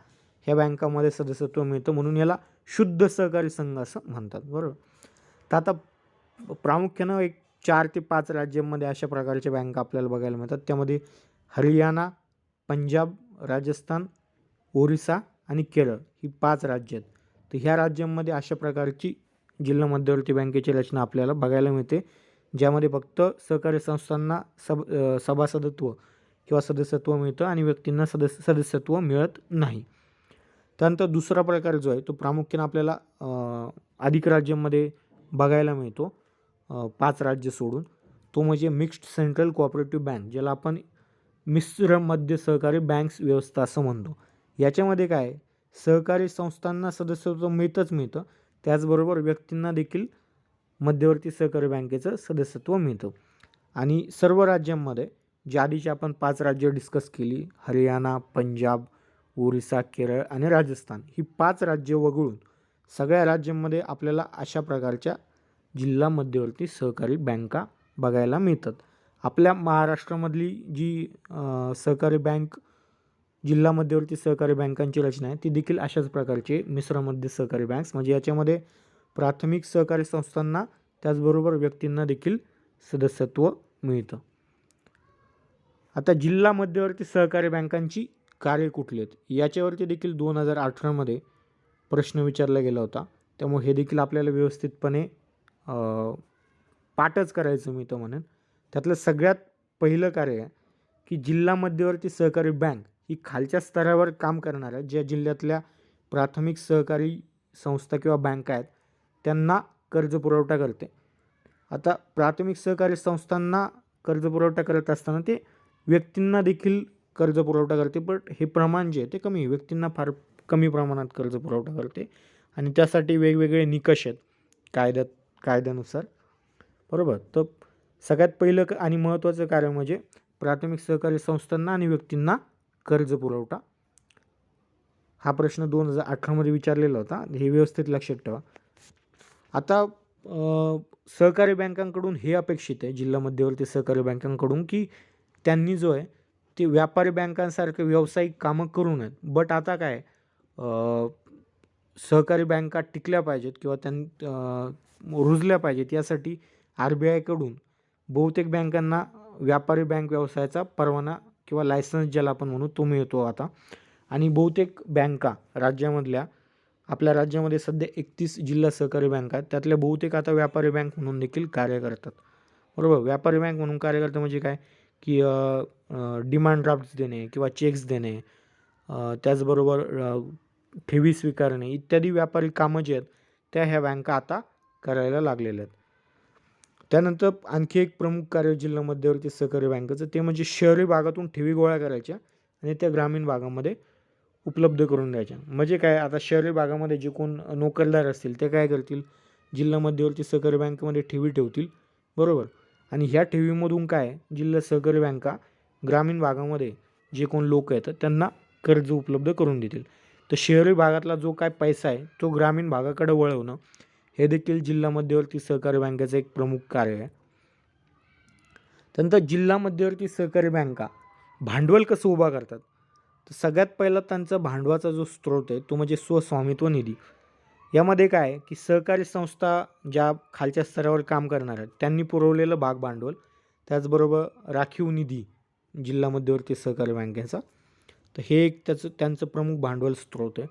ह्या बँकामध्ये सदस्यत्व मिळतं, म्हणून याला शुद्ध सहकारी संघ असं म्हणतात. बरोबर. तर आता प्रामुख्यानं एक 4 ते 5 राज्यांमध्ये अशा प्रकारच्या बँका आपल्याला बघायला मिळतात. त्यामध्ये हरियाणा, पंजाब, राजस्थान, ओरिसा आणि केरळ ही 5 राज्य आहेत. तर ह्या राज्यांमध्ये अशा प्रकारची जिल्हा मध्यवर्ती बँकेची रचना आपल्याला बघायला मिळते, ज्यामध्ये फक्त सहकारी संस्थांना सभासदत्व किंवा सदस्यत्व मिळतं आणि व्यक्तींना सदस्यत्व मिळत नाही. त्यानंतर दुसरा प्रकार जो आहे तो प्रामुख्याने आपल्याला अधिक राज्यांमध्ये बघायला मिळतो, 5 राज्य सोडून. तो म्हणजे मिक्स्ड सेंट्रल कोऑपरेटिव्ह बँक, ज्याला आपण मिश्र मध्य सहकारी बँक्स व्यवस्था असं म्हणतो. याच्यामध्ये काय, सहकारी संस्थांना सदस्यत्व मिळतं, त्याचबरोबर व्यक्तींना देखील मध्यवर्ती सहकारी बँकेचं सदस्यत्व मिळतं. आणि सर्व राज्यांमध्ये जे आधीची आपण 5 राज्य डिस्कस केली, हरियाणा, पंजाब, ओरिसा, केरळ आणि राजस्थान, ही 5 राज्य वगळून सगळ्या राज्यांमध्ये आपल्याला अशा प्रकारच्या जिल्हा मध्यवर्ती सहकारी बँका बघायला मिळतात. आपल्या महाराष्ट्रामधली जी सहकारी बँक जिल्हा मध्यवर्ती सहकारी बँकांची रचना आहे ती देखील अशाच प्रकारची मिश्र मध्य सहकारी बँक्स, म्हणजे याच्यामध्ये प्राथमिक सहकारी संस्थांना त्याचबरोबर व्यक्तींना देखील सदस्यत्व मिळतं. आता जिल्हा मध्यवर्ती सहकारी बँकांची कार्य कुठली आहेत याच्यावरती देखील 2018मध्ये प्रश्न विचारला गेला होता. त्यामुळे हे देखील आपल्याला व्यवस्थितपणे पाठच करायचं मी तर म्हणेन. त्यातलं सगळ्यात पहिलं कार्य आहे की जिल्हा मध्यवर्ती सहकारी बँक ही खालच्या स्तरावर काम करणाऱ्या ज्या जिल्ह्यातल्या प्राथमिक सहकारी संस्था किंवा बँका आहेत त्यांना कर्ज पुरवठा करते. आता प्राथमिक सहकारी संस्थांना कर्ज पुरवठा करत असताना ते व्यक्तींना देखील कर्ज पुरवठा करते, बट हे प्रमाण जे आहे ते कमी, व्यक्तींना फार कमी प्रमाणात कर्ज पुरवठा करते आणि त्यासाठी वेगवेगळे निकष आहेत कायद्यानुसार, बरोबर. तर सगळ्यात पहिलं आणि महत्त्वाचं कार्य म्हणजे प्राथमिक सहकारी संस्थांना आणि व्यक्तींना कर्ज पुरवठा. हा प्रश्न 2018 विचारलेला होता, हे व्यवस्थित लक्षात ठेवा. आता सहकारी बँकांकडून हे अपेक्षित आहे जिल्हा मध्यवर्ती सहकारी बँकांकडून की त्यांनी जो आहे ते व्यापारी बँकांसारखे व्यावसायिक कामं करू नयेत. बट आता काय सहकारी बँका टिकल्या पाहिजेत किंवा रुजल्या पाहिजेत यासाठी RBIकडून बहुतेक बँकांना व्यापारी बँक व्यवसायाचा परवाना किंवा लायसन्स ज्याला आपण म्हणू तो मिळतो आता. आणि बहुतेक बँका राज्यामधल्या, आपल्या राज्यामध्ये सध्या 31 जिल्हा सहकारी बँका आहेत, त्यातल्या बहुतेक आता व्यापारी बँक म्हणून देखील कार्य करतात, बरोबर. व्यापारी बँक म्हणून कार्य करतं म्हणजे काय की डिमांड ड्राफ्ट्स देणे किंवा चेक्स देणे, त्याचबरोबर ठेवी स्वीकारणे इत्यादी व्यापारी कामं जे आहेत त्या ह्या बँका आता करायला लागलेल्या आहेत. त्यानंतर आणखी एक प्रमुख कार्य जिल्हा मध्यवर्ती सहकारी बँकेचं ते म्हणजे शहरी भागातून ठेवी गोळा करायच्या आणि त्या ग्रामीण भागामध्ये उपलब्ध करून द्यायच्या. म्हणजे काय, आता शहरी भागामध्ये जे कोण नोकरदार असतील ते काय करतील, जिल्हा मध्यवर्ती सहकारी बँकेमध्ये ठेवी ठेवतील, बरोबर. आणि ह्या ठेवीमधून काय जिल्हा सहकारी बँका ग्रामीण भागामध्ये जे कोण लोक आहेत त्यांना कर्ज उपलब्ध करून देतील. तर शहरी भागातला जो काय पैसा आहे तो ग्रामीण भागाकडे वळवणं हे देखील जिल्हा मध्यवर्ती सहकारी बँकेचं एक प्रमुख कार्य आहे. त्यानंतर जिल्हा मध्यवर्ती सहकारी बँका भांडवल कसं उभा करतात, तर सगळ्यात पहिला त्यांचा भांडवलाचा जो स्रोत आहे तो म्हणजे स्वस्वामित्व निधी. यामध्ये काय आहे की सहकारी संस्था ज्या खालच्या स्तरावर काम करणार आहेत त्यांनी पुरवलेलं भाग भांडवल, त्याचबरोबर राखीव निधी जिल्हा मध्यवर्ती सहकारी बँकेचा, तर हे एक त्यांचं प्रमुख भांडवल स्रोत आहे.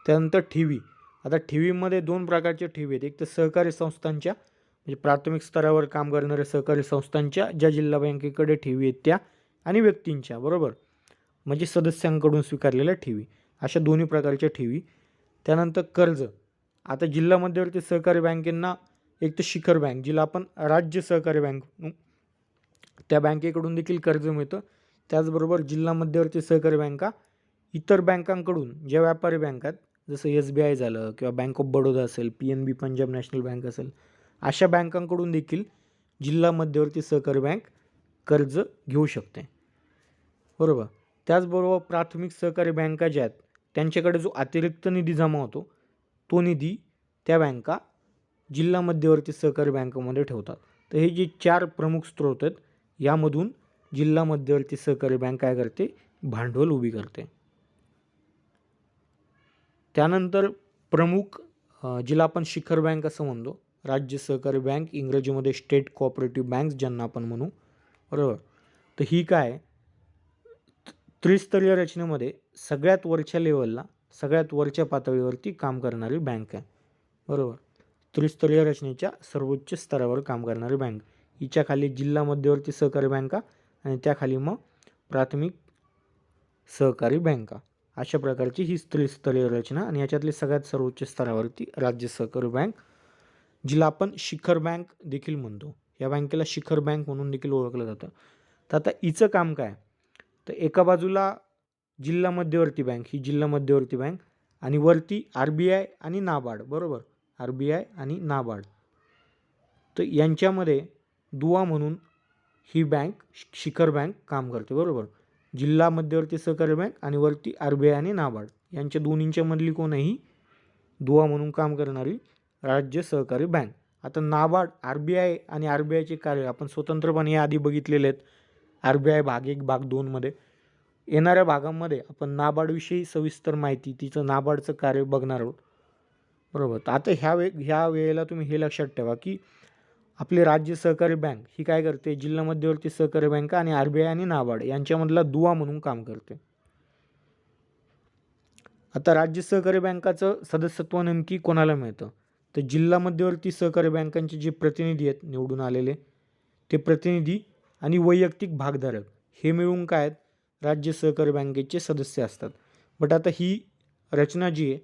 त्यानंतर ठेवी. आता ठेवीमध्ये 2 प्रकारच्या ठेवी आहेत. एक तर सहकारी संस्थांच्या म्हणजे प्राथमिक स्तरावर काम करणाऱ्या सहकारी संस्थांच्या ज्या जिल्हा बँकेकडे ठेवी आहेत त्या, आणि व्यक्तींच्या, बरोबर, म्हणजे सदस्यांकडून स्वीकारलेल्या ठेवी, अशा दोन्ही प्रकारच्या ठेवी. त्यानंतर कर्ज. आता जिल्हा मध्यवर्ती सहकारी बँकेंना एक तर शिखर बँक जिला आपण राज्य सहकारी बँक त्या बँकेकडून देखील कर्ज मिळतं. त्याचबरोबर जिल्हा मध्यवर्ती सहकारी बँका इतर बँकांकडून ज्या व्यापारी बँका आहेत जसं SBI झालं किंवा बँक ऑफ बडोदा असेल, PNB पंजाब नॅशनल बँक असेल, अशा बँकांकडून देखील जिल्हा मध्यवर्ती सहकारी बँक कर्ज घेऊ शकते, बरोबर. त्याचबरोबर प्राथमिक सहकारी बँका ज्या आहेत त्यांच्याकडे जो अतिरिक्त निधी जमा होतो तो निधी त्या बँका जिल्हा मध्यवर्ती सहकारी बँकेमध्ये ठेवतात. तर हे जे 4 प्रमुख स्रोत आहेत यामधून जिल्हा मध्यवर्ती सहकारी बँक काय करते, भांडवल उभी करते. त्यानंतर प्रमुख जिला आपण शिखर बँक असं म्हणतो, राज्य सहकारी बँक, इंग्रजीमध्ये स्टेट कोऑपरेटिव्ह बँक्स ज्यांना आपण म्हणू, बरोबर. तर ही काय त्रिस्तरीय रचनेमध्ये सगळ्यात वरच्या लेवलला, सगळ्यात वरच्या पातळीवरती काम करणारी बँक आहे, बरोबर. त्रिस्तरीय रचनेच्या सर्वोच्च स्तरावर काम करणारी बँक. हिच्या खाली जिल्हा मध्यवर्ती सहकारी बँका आणि त्याखाली मग प्राथमिक सहकारी बँका, अशा प्रकारची ही त्रिस्तरीय रचना. आणि याच्यातली सगळ्यात सर्वोच्च स्तरावरती राज्य सहकारी बँक जिला आपण शिखर बँक देखील म्हणतो. या बँकेला शिखर बँक म्हणून देखील ओळखलं जातं. तर आता हिचं काम काय, तर एका बाजूला जिल्हा मध्यवर्ती बँक, ही जिल्हा मध्यवर्ती बँक, आणि वरती RBI आणि नाबार्ड, बरोबर, RBI आणि नाबार्ड. तर यांच्यामध्ये दुवा म्हणून ही बँक शिखर बँक काम करते, बरोबर. जिल्हा मध्यवर्ती सहकारी बँक आणि वरती RBI आणि नाबार्ड यांच्या दोन्हींच्या मधली कोणही दुवा म्हणून काम करणारी राज्य सहकारी बँक. आता नाबार्ड, RBI आणि RBIचे कार्य आपण स्वतंत्रपणे आधी बघितलेले आहेत. RBI भाग 1 भाग 2 मध्ये. येणाऱ्या भागामध्ये आपण नाबार्डविषयी सविस्तर माहिती, तिचं नाबार्डचं कार्य बघणार आहोत, बरोबर. तर आता ह्या वेळेला तुम्ही हे लक्षात ठेवा की आपली राज्य सहकारी बँक ही काय करते, जिल्हा मध्यवर्ती सहकारी बँका आणि RBI आणि नाबार्ड यांच्यामधला दुवा म्हणून काम करते. आता राज्य सहकारी बँकाचं सदस्यत्व नेमकी कोणाला मिळतं, तर जिल्हा मध्यवर्ती सहकारी बँकांचे जे प्रतिनिधी आहेत निवडून आलेले, ते प्रतिनिधी आणि वैयक्तिक भागधारक हे मिळून काय आहेत, राज्य सहकारी बँकेचे सदस्य असतात. बट आता ही रचना जी आहे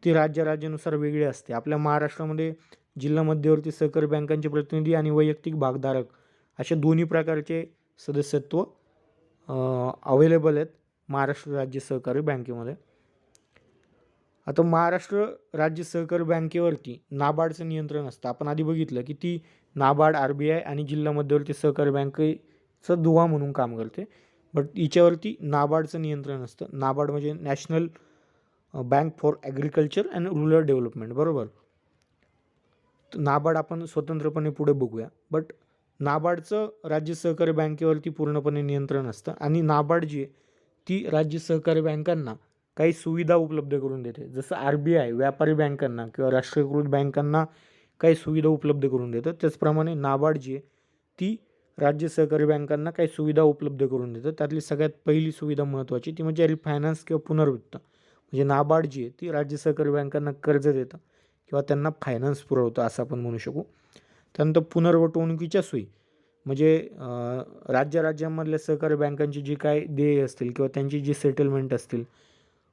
ती राज्यानुसार वेगळी असते. आपल्या महाराष्ट्रामध्ये जिल्हा मध्यवर्ती सहकारी बँकांचे प्रतिनिधी आणि वैयक्तिक भागधारक अशा दोन्ही प्रकारचे सदस्यत्व अवेलेबल आहेत महाराष्ट्र राज्य सहकारी बँकेमध्ये. आता महाराष्ट्र राज्य सहकारी बँकेवरती नाबार्डचं नियंत्रण असतं. आपण आधी बघितलं की ती नाबार्ड, RBI आणि जिल्हा मध्यवर्ती सहकारी बँकेचं दुवा म्हणून काम करते. बट हिच्यावरती नाबार्डचं नियंत्रण असतं. नाबार्ड म्हणजे national bank for agriculture and rural development, बरोबर. नाबार्ड आपण स्वतंत्रपणे पुढे बघूया. बट नाबार्डचं राज्य सहकारी बँकेवरती पूर्णपणे नियंत्रण असतं आणि नाबार्ड जी आहे ती राज्य सहकारी बँकांना काही सुविधा उपलब्ध करून देते. जसं RBI व्यापारी बँकांना किंवा राष्ट्रीयकृत बँकांना काही सुविधा उपलब्ध करून देतं, त्याचप्रमाणे नाबार्ड जी आहे ती राज्य सहकारी बँकांना काही सुविधा उपलब्ध करून देतं. त्यातली सगळ्यात पहिली सुविधा महत्त्वाची ती म्हणजे रिफायनान्स किंवा पुनर्वित्त. म्हणजे नाबार्ड जी आहे ती राज्य सहकारी बँकांना कर्ज देतं किंवा त्यांना फायनान्स पुरवतं असं आपण म्हणू शकू. त्यानंतर पुनर्वटवणुकीच्या सोयी म्हणजे राज्यांमधल्या सहकारी बँकांची जी काय देय असतील किंवा त्यांची जी सेटलमेंट असतील,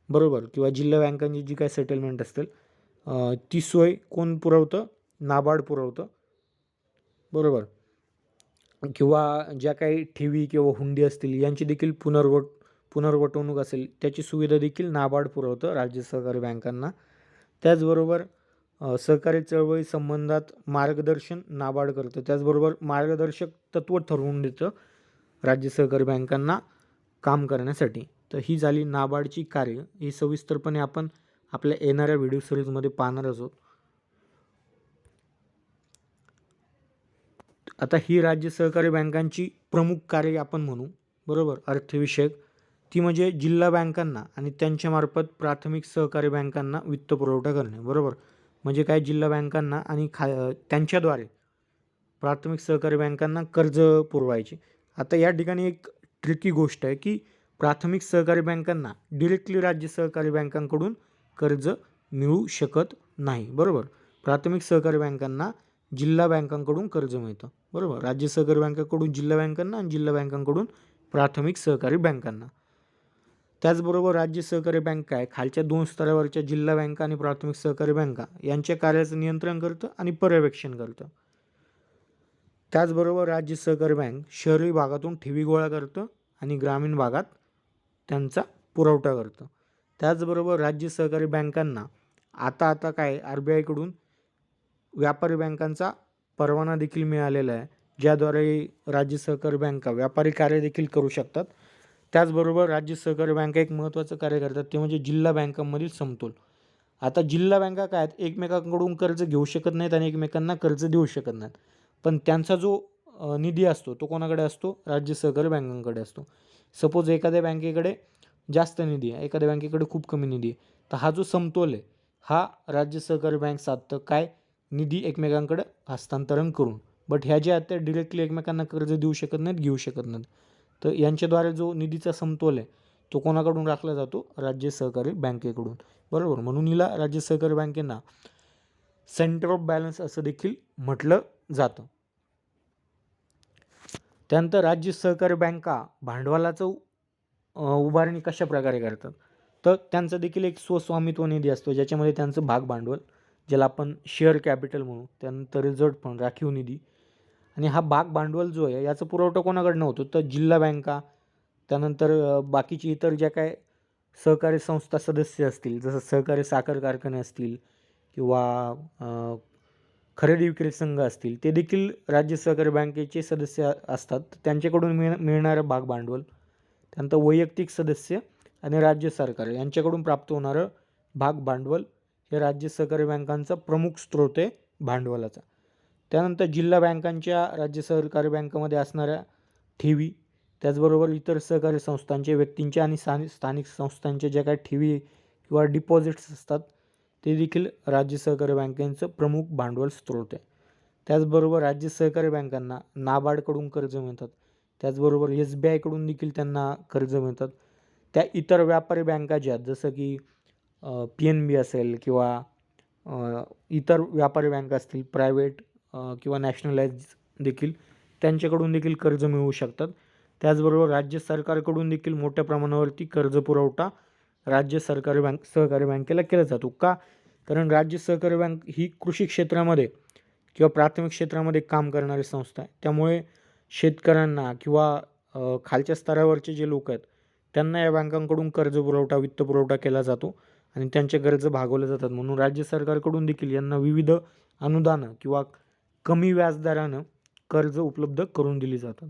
बरोबर, किंवा जिल्हा बँकांची जी काय सेटलमेंट असतील ती सोय कोण पुरवतं? नाबार्ड पुरवतं, बरोबर. किंवा ज्या काही ठेवी किंवा हुंडी असतील यांची देखील पुनर्वटवणूक असेल त्याची सुविधा देखील नाबार्ड पुरवतं राज्य सहकारी बँकांना. त्याचबरोबर सहकारी चळवळी संबंधात मार्गदर्शन नाबार्ड करतं. त्याचबरोबर मार्गदर्शक तत्त्व ठरवून देतं राज्य सहकारी बँकांना काम करण्यासाठी. तर ही झाली नाबार्डची कार्य. ही सविस्तरपणे आपण आपल्या येणाऱ्या व्हिडिओ सिरीजमध्ये पाहणार आहोत. आता ही राज्य सहकारी बँकांची प्रमुख कार्य आपण म्हणू, बरोबर, अर्थविषयक. ती म्हणजे जिल्हा बँकांना आणि त्यांच्यामार्फत प्राथमिक सहकारी बँकांना वित्तपुरवठा करणे, बरोबर. म्हणजे काय, जिल्हा बँकांना आणि त्यांच्याद्वारे प्राथमिक सहकारी बँकांना कर्ज पुरवायचे. आता या ठिकाणी एक ट्रिकी गोष्ट आहे की प्राथमिक सहकारी बँकांना डिरेक्टली राज्य सहकारी बँकांकडून कर्ज मिळू शकत नाही, बरोबर. प्राथमिक सहकारी बँकांना जिल्हा बँकांकडून कर्ज मिळतं, बरोबर. राज्य सहकारी बँकांकडून जिल्हा बँकांना आणि जिल्हा बँकांकडून प्राथमिक सहकारी बँकांना. त्याचबरोबर राज्य सहकारी बँक आहे खालच्या 2 स्तरावरच्या जिल्हा बँका आणि प्राथमिक सहकारी बँका यांच्या कार्याचं नियंत्रण करतं आणि पर्यवेक्षण करतं. त्याचबरोबर राज्य सहकारी बँक शहरी भागातून ठेवी गोळा करतं आणि ग्रामीण भागात त्यांचा पुरवठा करतं. त्याचबरोबर राज्य सहकारी बँकांना आता काय RBI कडून व्यापारी बँकांचा परवाना देखील मिळालेला आहे, ज्याद्वारे राज्य सहकारी बँका व्यापारी कार्य देखील करू शकतात. त्याचबरोबर राज्य सहकारी बँका एक महत्त्वाचं कार्य करतात ते म्हणजे जिल्हा बँकांमधील समतोल. आता जिल्हा बँका काय आहेत, एकमेकांकडून कर्ज घेऊ शकत नाहीत आणि एकमेकांना कर्ज देऊ शकत नाहीत, पण त्यांचा जो निधी असतो तो कोणाकडे असतो? राज्य सहकारी बँकांकडे असतो. सपोज एखाद्या बँकेकडे जास्त निधी आहे, एखाद्या बँकेकडे खूप कमी निधी आहे, तर हा जो समतोल आहे हा राज्य सहकारी बँक साधतं. काय? निधी एकमेकांकडे हस्तांतरण करून. बट ह्या ज्या आहेत त्या डिरेक्टली एकमेकांना कर्ज देऊ शकत नाहीत, घेऊ शकत नाहीत. तर यांच्याद्वारे जो निधीचा समतोल आहे तो कोणाकडून राखला जातो? राज्य सहकारी बँकेकडून, बरोबर. म्हणून हिला राज्य सहकारी बँकेंना सेंटर ऑफ बॅलन्स असं देखील म्हटलं जातं. त्यानंतर राज्य सहकारी बँका भांडवलाचं उभारणी कशा प्रकारे करतात? तर त्यांचा देखील एक स्वस्वामित्व निधी असतो ज्याच्यामध्ये त्यांचं भाग भांडवल, ज्याला आपण शेअर कॅपिटल म्हणू, त्यानंतर रिझर्व्ह फंड, राखीव निधी, आणि हा भाग भांडवल जो आहे याचा पुरवठा कोणाकडनं होतो? तर जिल्हा बँका, त्यानंतर बाकीची इतर ज्या काय सहकारी संस्था सदस्य असतील, जसं सहकारी साखर कारखाने असतील किंवा खरेदी विक्री संघ असतील, ते देखील राज्य सहकारी बँकेचे सदस्य असतात. त्यांच्याकडून मिळणारं भाग भांडवल, त्यानंतर वैयक्तिक सदस्य आणि राज्य सरकार यांच्याकडून प्राप्त होणारं भाग भांडवल हे राज्य सहकारी बँकांचा प्रमुख स्रोत आहे भांडवलाचा. त्यानंतर जिल्हा बँकांच्या राज्य सहकारी बँकामध्ये असणाऱ्या ठेवी, त्याचबरोबर इतर सहकारी संस्थांचे, व्यक्तींच्या आणि स्थानिक संस्थांच्या ज्या काही ठेवी किंवा डिपॉझिट्स असतात ते देखील राज्य सहकारी बँकांचं प्रमुख भांडवल स्रोत आहे. त्याचबरोबर राज्य सहकारी बँकांना नाबार्डकडून कर्ज मिळतात. त्याचबरोबर SBI कडून देखील त्यांना कर्ज मिळतात. त्या इतर व्यापारी बँका ज्या आहेत जसं की PNB असेल किंवा इतर व्यापारी बँका असतील प्रायव्हेट किंवा नॅशनलाइज देखील, त्यांच्याकडून देखील कर्ज मिळू शकतात. त्याचबरोबर राज्य सरकारकडून देखील मोठ्या प्रमाणावरती कर्ज पुरवठा राज्य सहकारी बँकेला केला जातो. का? कारण राज्य सहकारी बँक ही कृषी क्षेत्रामध्ये किंवा प्राथमिक क्षेत्रामध्ये काम करणारी संस्था आहे. त्यामुळे शेतकऱ्यांना किंवा खालच्या स्तरावरचे जे लोक आहेत त्यांना या बँकांकडून कर्ज पुरवठा, वित्त पुरवठा केला जातो आणि त्यांच्या गरजा भागवल्या जातात. म्हणून राज्य सरकारकडून देखील यांना विविध अनुदानं किंवा कमी व्याजदरानं कर्ज उपलब्ध करून दिली जातात.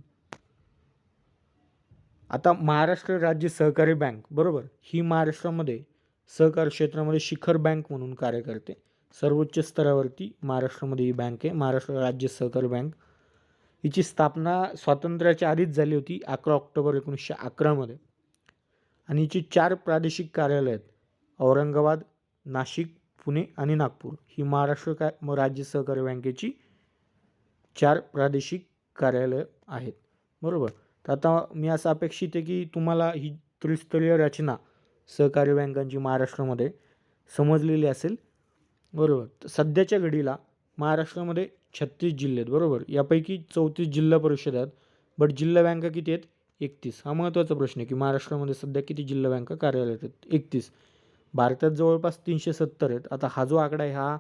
आता महाराष्ट्र राज्य सहकारी बँक बरोबर ही महाराष्ट्रामध्ये सहकार क्षेत्रामध्ये शिखर बँक म्हणून कार्य करते. सर्वोच्च स्तरावरती महाराष्ट्रामध्ये ही बँक आहे, महाराष्ट्र राज्य सहकारी बँक. हिची स्थापना स्वातंत्र्याच्या आधीच झाली होती 11 ऑक्टोबर 1911 आणि हिची 4 प्रादेशिक कार्यालय आहेत. औरंगाबाद, नाशिक, पुणे आणि नागपूर ही महाराष्ट्र राज्य सहकारी बँकेची 4 प्रादेशिक कार्यालय आहेत. बरोबर. तर आता मी असं अपेक्षित आहे की तुम्हाला ही त्रिस्तरीय रचना सहकारी बँकांची महाराष्ट्रामध्ये समजलेली असेल. बरोबर. तर सध्याच्या घडीला महाराष्ट्रामध्ये 36 जिल्हे आहेत. बरोबर. यापैकी 34 जिल्हा परिषद आहेत. बट जिल्हा बँका किती आहेत? 31. हा महत्त्वाचा प्रश्न आहे की महाराष्ट्रामध्ये सध्या किती जिल्हा बँका कार्यालयात आहेत? 31. भारतात जवळपास 370 आहेत. आता हा जो आकडा आहे हा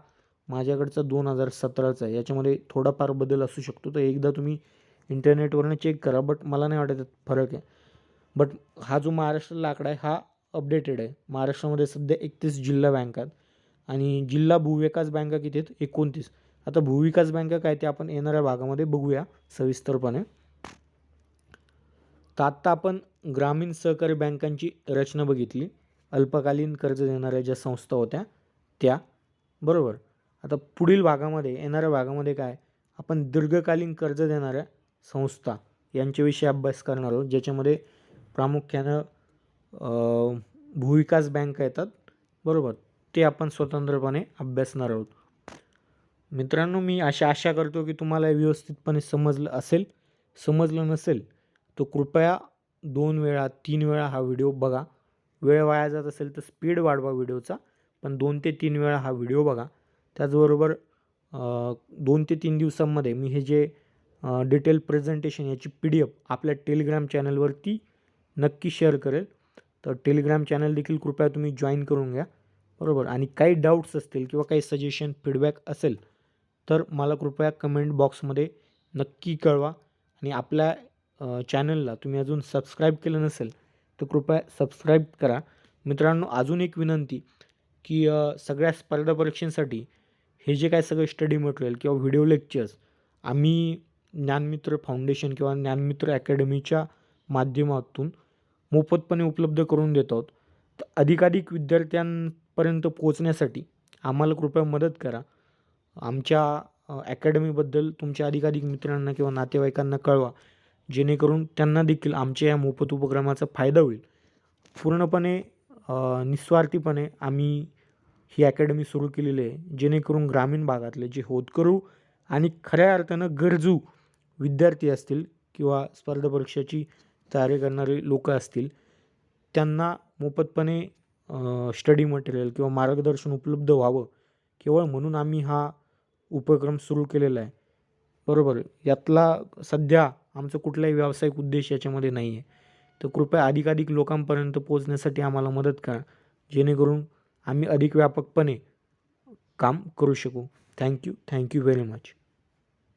माझ्याकडचा 2017चा आहे. याच्यामध्ये थोडाफार बदल असू शकतो. तर एकदा तुम्ही इंटरनेटवरनं चेक करा. बट मला नाही वाटत फरक आहे. बट हा जो महाराष्ट्रातला आकडा आहे हा अपडेटेड आहे. महाराष्ट्रामध्ये सध्या 31 जिल्हा बँका आहेत आणि जिल्हा भूविकास बँका किती आहेत? 29. आता भूविकास बँका काय ते आपण येणाऱ्या भागामध्ये बघूया सविस्तरपणे. तर आत्ता आपण ग्रामीण सहकारी बँकांची रचना बघितली. अल्पकालीन कर्ज देणाऱ्या ज्या संस्था होत्या त्या. बरोबर. आता पुढील भागामध्ये येणाऱ्या भागामध्ये काय आपण दीर्घकालीन कर्ज देणाऱ्या संस्था यांच्याविषयी अभ्यास करणार आहोत, ज्याच्यामध्ये प्रामुख्यानं भूविकास बँका येतात. बरोबर. ते आपण स्वतंत्रपणे अभ्यासणार आहोत. मित्रांनो, मी आशा करतो की तुम्हाला व्यवस्थितपणे समजलं असेल. समजलं नसेल तर कृपया 2 वेळा 3 वेळा हा व्हिडिओ बघा. वेळ वाया जात असेल तर स्पीड वाढवा व्हिडिओचा, पण 2 ते 3 वेळा हा व्हिडिओ बघा. त्याचबरोबर 2 ते 3 दिवसांमध्ये मी हे जे डिटेल प्रेझेंटेशन याची PDF आपल्या टेलिग्राम चॅनलवरती नक्की शेअर करेल. तर टेलिग्राम चॅनल देखील कृपया तुम्ही जॉईन करून घ्या. बरोबर. आणि काही डाऊट्स असतील किंवा काही सजेशन फीडबॅक असेल तर मला कृपया कमेंट बॉक्समध्ये नक्की कळवा. आणि आपल्या चॅनलला तुम्ही अजून सबस्क्राईब केलं नसेल तर कृपया सबस्क्राईब करा. मित्रांनो, अजून एक विनंती की सगळ्या स्पर्धा परीक्षांसाठी हे जे काय सगळं स्टडी मटेरियल किंवा व्हिडिओ लेक्चर्स आम्ही ज्ञानमित्र फाउंडेशन किंवा ज्ञानमित्र अकॅडमीच्या माध्यमातून मोफतपणे उपलब्ध करून देत आहोत. तर अधिकाधिक विद्यार्थ्यांपर्यंत पोहोचण्यासाठी आम्हाला कृपया मदत करा. आमच्या अकॅडमीबद्दल तुमच्या अधिकाधिक मित्रांना किंवा नातेवाईकांना कळवा, जेणेकरून त्यांना देखील आमच्या या मोफत उपक्रमाचा फायदा होईल. पूर्णपणे निस्वार्थीपणे आम्ही ही अकॅडमी सुरू केलेली आहे, जेणेकरून ग्रामीण भागातले जे होतकरू आणि खऱ्या अर्थानं गरजू विद्यार्थी असतील किंवा स्पर्धा परीक्षेची तयारी करणारे लोक असतील त्यांना मोफतपणे स्टडी मटेरियल किंवा मार्गदर्शन उपलब्ध व्हावं, केवळ म्हणून आम्ही हा उपक्रम सुरू केलेला आहे. बरोबर. यातला सध्या आमचा कुठलाही व्यावसायिक उद्देश याच्यामध्ये नाही आहे. तर कृपया अधिकाधिक लोकांपर्यंत पोहोचण्यासाठी आम्हाला मदत करा, जेणेकरून आम्ही अधिक व्यापकपणे काम करू शकू. Thank you very much.